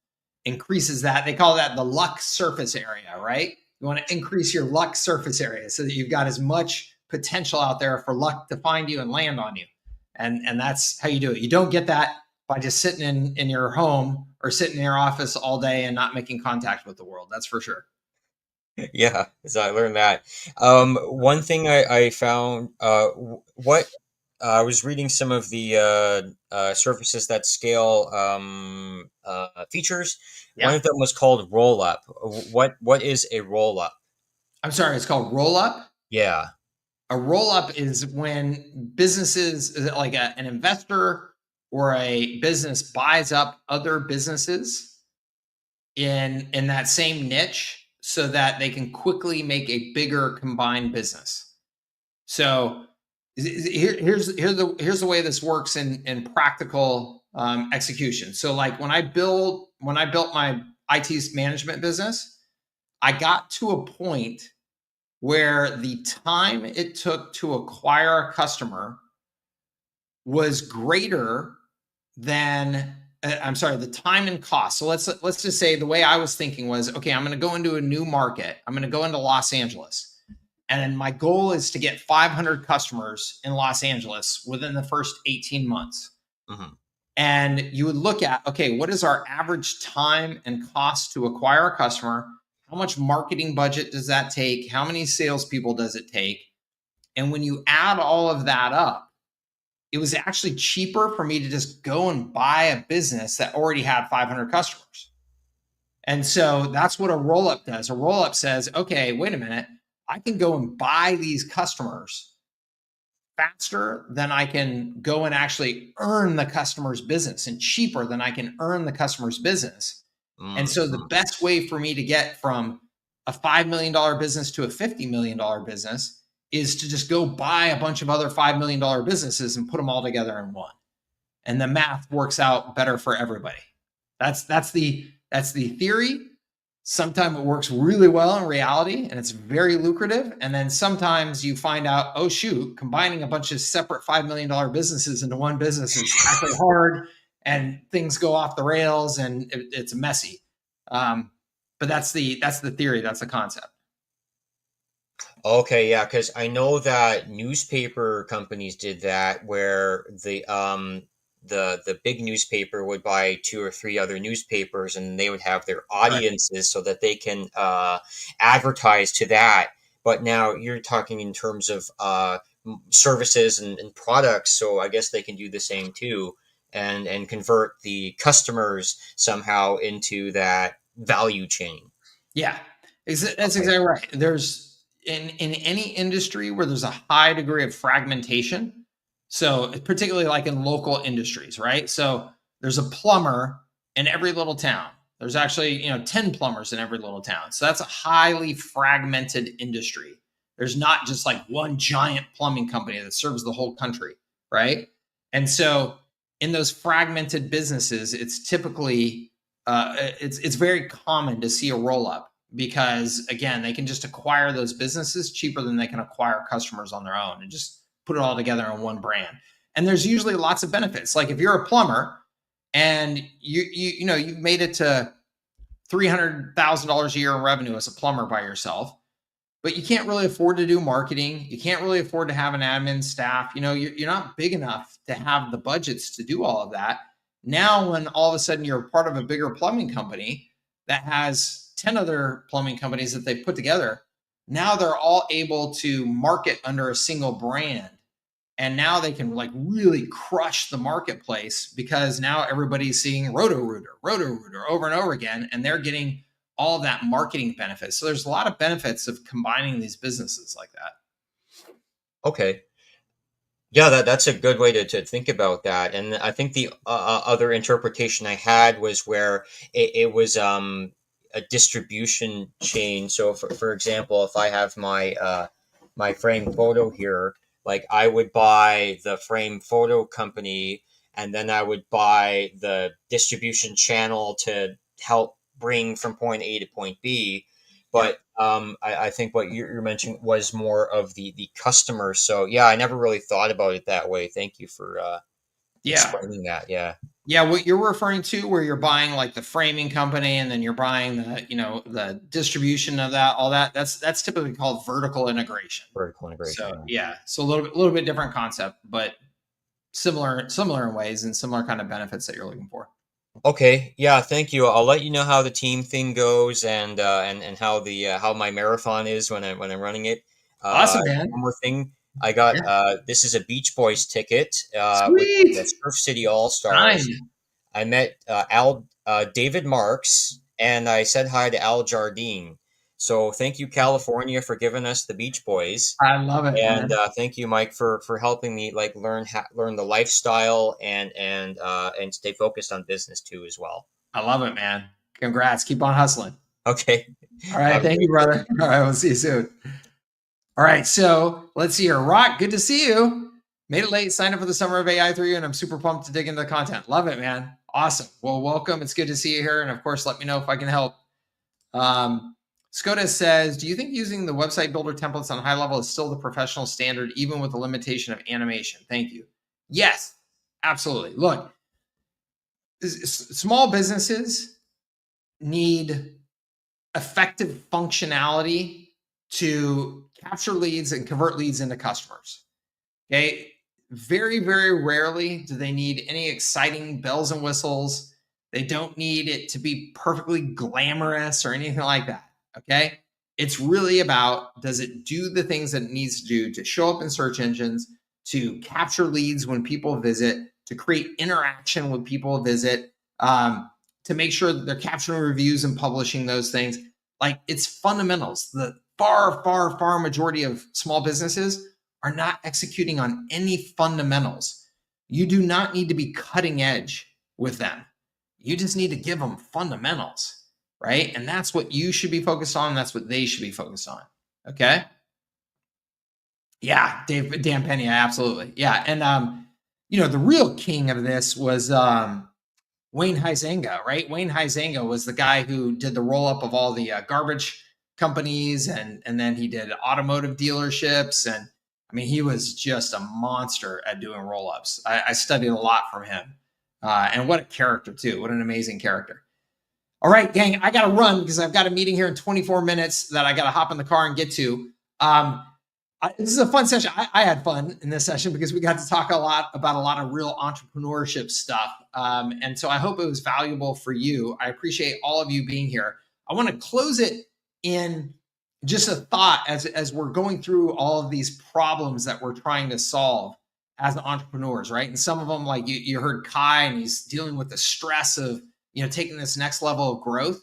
increases that. They call that the luck surface area, right? You want to increase your luck surface area so that you've got as much potential out there for luck to find you and land on you. And that's how you do it. You don't get that by just sitting in your home or sitting in your office all day and not making contact with the world. That's for sure. Yeah, so I learned that. One thing I found, what I was reading some of the services that scale features. Yeah. One of them was called roll up. What is a roll up? I'm sorry, it's called roll up? Yeah. A roll-up is when businesses, like an investor or a business, buys up other businesses in that same niche so that they can quickly make a bigger combined business. So here's the way this works in practical execution. So like when I built my IT management business, I got to a point where the time it took to acquire a customer was greater than I'm sorry, the time and cost. So let's just say the way I was thinking was, okay, I'm going to go into a new market. I'm going to go into Los Angeles. And my goal is to get 500 customers in Los Angeles within the first 18 months. Mm-hmm. And you would look at, okay, what is our average time and cost to acquire a customer? How much marketing budget does that take? How many salespeople does it take? And when you add all of that up, it was actually cheaper for me to just go and buy a business that already had 500 customers. And so that's what a roll-up does. A roll-up says, okay, wait a minute, I can go and buy these customers faster than I can go and actually earn the customer's business, and cheaper than I can earn the customer's business. Mm-hmm. And so the best way for me to get from a $5 million business to a $50 million business is to just go buy a bunch of other $5 million businesses and put them all together in one. And the math works out better for everybody. That's the theory. Sometimes it works really well in reality and it's very lucrative. And then sometimes you find out, oh shoot, combining a bunch of separate $5 million businesses into one business is actually hard and things go off the rails and it's messy. But that's the theory. That's the concept. Okay, yeah, because I know that newspaper companies did that, where the big newspaper would buy 2 or 3 other newspapers, and they would have their audiences so that they can advertise to that. But now you're talking in terms of services and products, so I guess they can do the same too, and convert the customers somehow into that value chain. Yeah, that's exactly right. There's in any industry where there's a high degree of fragmentation. So particularly like in local industries, right? So there's a plumber in every little town. There's actually, 10 plumbers in every little town. So that's a highly fragmented industry. There's not just like one giant plumbing company that serves the whole country, right? And so in those fragmented businesses, it's typically it's very common to see a roll up, because again, they can just acquire those businesses cheaper than they can acquire customers on their own and just put it all together in one brand. And there's usually lots of benefits. Like if you're a plumber and you've made it to $300,000 a year in revenue as a plumber by yourself, but you can't really afford to do marketing. You can't really afford to have an admin staff. You're not big enough to have the budgets to do all of that. Now, when all of a sudden you're part of a bigger plumbing company that has 10 other plumbing companies that they put together, now they're all able to market under a single brand. And now they can like really crush the marketplace, because now everybody's seeing Roto-Rooter over and over again, and they're getting all of that marketing benefits. So there's a lot of benefits of combining these businesses like that. Okay. Yeah, that's a good way to think about that. And I think the other interpretation I had was where it was a distribution chain. So for example, if I have my frame photo here, like I would buy the frame photo company, and then I would buy the distribution channel to help bring from point A to point B. But I think what you're mentioning was more of the customer. So yeah, I never really thought about it that way. Thank you for explaining that. Yeah, what you're referring to, where you're buying like the framing company and then you're buying the distribution of that, all that, that's typically called vertical integration. Vertical integration. So yeah, so a little bit different concept, but similar in ways and similar kind of benefits that you're looking for. Okay, yeah, thank you. I'll let you know how the team thing goes, and how the how my marathon is when I'm running it. Awesome, man. One more thing, I got this is a Beach Boys ticket with Sweet. the Surf City All Stars. Nice. I met David Marks, and I said hi to Al Jardine. So thank you, California, for giving us the Beach Boys. I love it, And man. thank you, Mike, for helping me like learn the lifestyle and stay focused on business too as well. I love it, man. Congrats. Keep on hustling. Okay. All right. Have a Thank you, great day. brother. All right. We'll see you soon. All right. So let's see here. Rock, good to see you. Made it late. Signed up for the Summer of AI through you, and I'm super pumped to dig into the content. Love it, man. Awesome. Well, welcome. It's good to see you here. And of course, let me know if I can help. Skoda says, do you think using the website builder templates on HighLevel is still the professional standard, even with the limitation of animation? Thank you. Yes, absolutely. Look, small businesses need effective functionality to capture leads and convert leads into customers. Okay. Very, very rarely do they need any exciting bells and whistles. They don't need it to be perfectly glamorous or anything like that. Okay. It's really about, does it do the things that it needs to do to show up in search engines, to capture leads when people visit, to create interaction when people visit, to make sure that they're capturing reviews and publishing those things. Like, it's fundamentals. The far majority of small businesses are not executing on any fundamentals. You do not need to be cutting edge with them. You just need to give them fundamentals, right? And that's what you should be focused on. That's what they should be focused on. Okay. Yeah, Dan Penny, absolutely. Yeah. And the real king of this was Wayne Huizenga, right? Wayne Huizenga was the guy who did the roll up of all the garbage companies, and then he did automotive dealerships, and I mean, he was just a monster at doing roll ups. I studied a lot from him, and what a character too! What an amazing character. All right, gang, I got to run because I've got a meeting here in 24 minutes that I got to hop in the car and get to. This is a fun session. I had fun in this session because we got to talk about a lot of real entrepreneurship stuff. And so I hope it was valuable for you. I appreciate all of you being here. I want to close it in just a thought as we're going through all of these problems that we're trying to solve as entrepreneurs, right? And some of them, like you heard Kai, and he's dealing with the stress of, taking this next level of growth.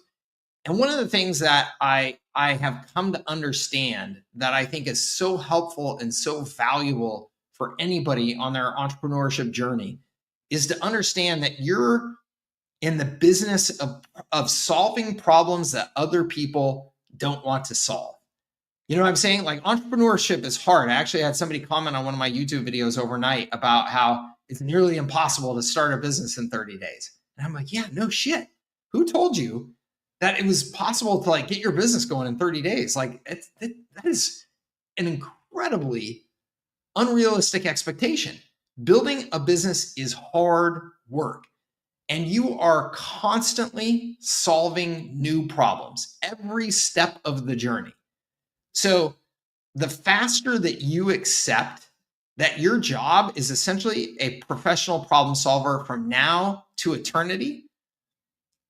And one of the things that I have come to understand that I think is so helpful and so valuable for anybody on their entrepreneurship journey is to understand that you're in the business of solving problems that other people don't want to solve. You know what I'm saying? Like, entrepreneurship is hard. I actually had somebody comment on one of my YouTube videos overnight about how it's nearly impossible to start a business in 30 days. And I'm like, yeah, no shit. Who told you that it was possible to get your business going in 30 days? Like, that is an incredibly unrealistic expectation. Building a business is hard work, and you are constantly solving new problems every step of the journey. So the faster that you accept that your job is essentially a professional problem solver from now to eternity,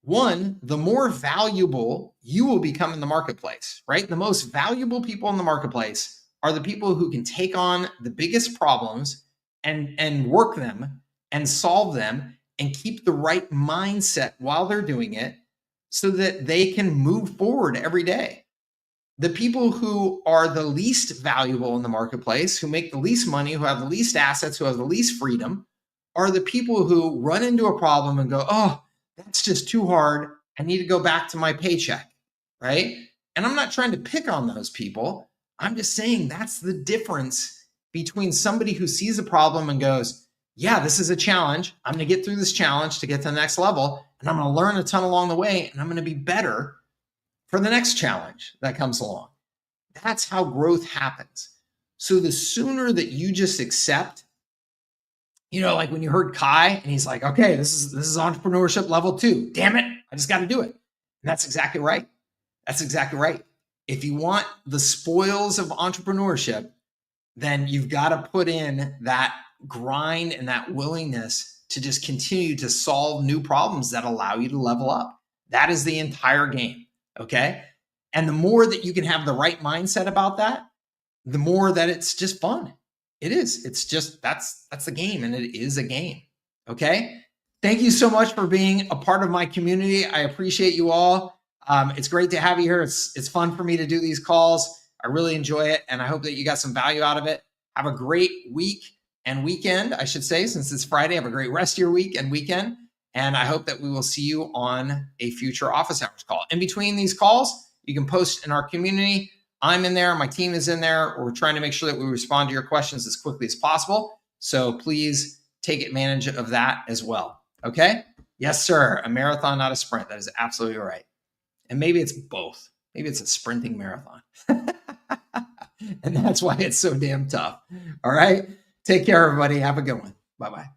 one, the more valuable you will become in the marketplace, right? The most valuable people in the marketplace are the people who can take on the biggest problems and work them and solve them and keep the right mindset while they're doing it so that they can move forward every day. The people who are the least valuable in the marketplace, who make the least money, who have the least assets, who have the least freedom, are the people who run into a problem and go, oh, that's just too hard. I need to go back to my paycheck, right? And I'm not trying to pick on those people. I'm just saying that's the difference between somebody who sees a problem and goes, yeah, this is a challenge. I'm going to get through this challenge to get to the next level, and I'm going to learn a ton along the way, and I'm going to be better for the next challenge that comes along. That's how growth happens. So the sooner that you just accept, like when you heard Kai and he's like, okay, this is entrepreneurship level 2. Damn it, I just got to do it. And that's exactly right. That's exactly right. If you want the spoils of entrepreneurship, then you've got to put in that grind and that willingness to just continue to solve new problems that allow you to level up. That is the entire game. Okay. And the more that you can have the right mindset about that, the more that it's just fun. It is. It's just, that's the game, and it is a game. Okay. Thank you so much for being a part of my community. I appreciate you all. It's great to have you here. It's fun for me to do these calls. I really enjoy it, and I hope that you got some value out of it. Have a great week and weekend, I should say, since it's Friday. Have a great rest of your week and weekend. And I hope that we will see you on a future office hours call. In between these calls, you can post in our community. I'm in there. My team is in there. We're trying to make sure that we respond to your questions as quickly as possible. So please take advantage of that as well. Okay? Yes, sir. A marathon, not a sprint. That is absolutely right. And maybe it's both. Maybe it's a sprinting marathon. And that's why it's so damn tough. All right? Take care, everybody. Have a good one. Bye-bye.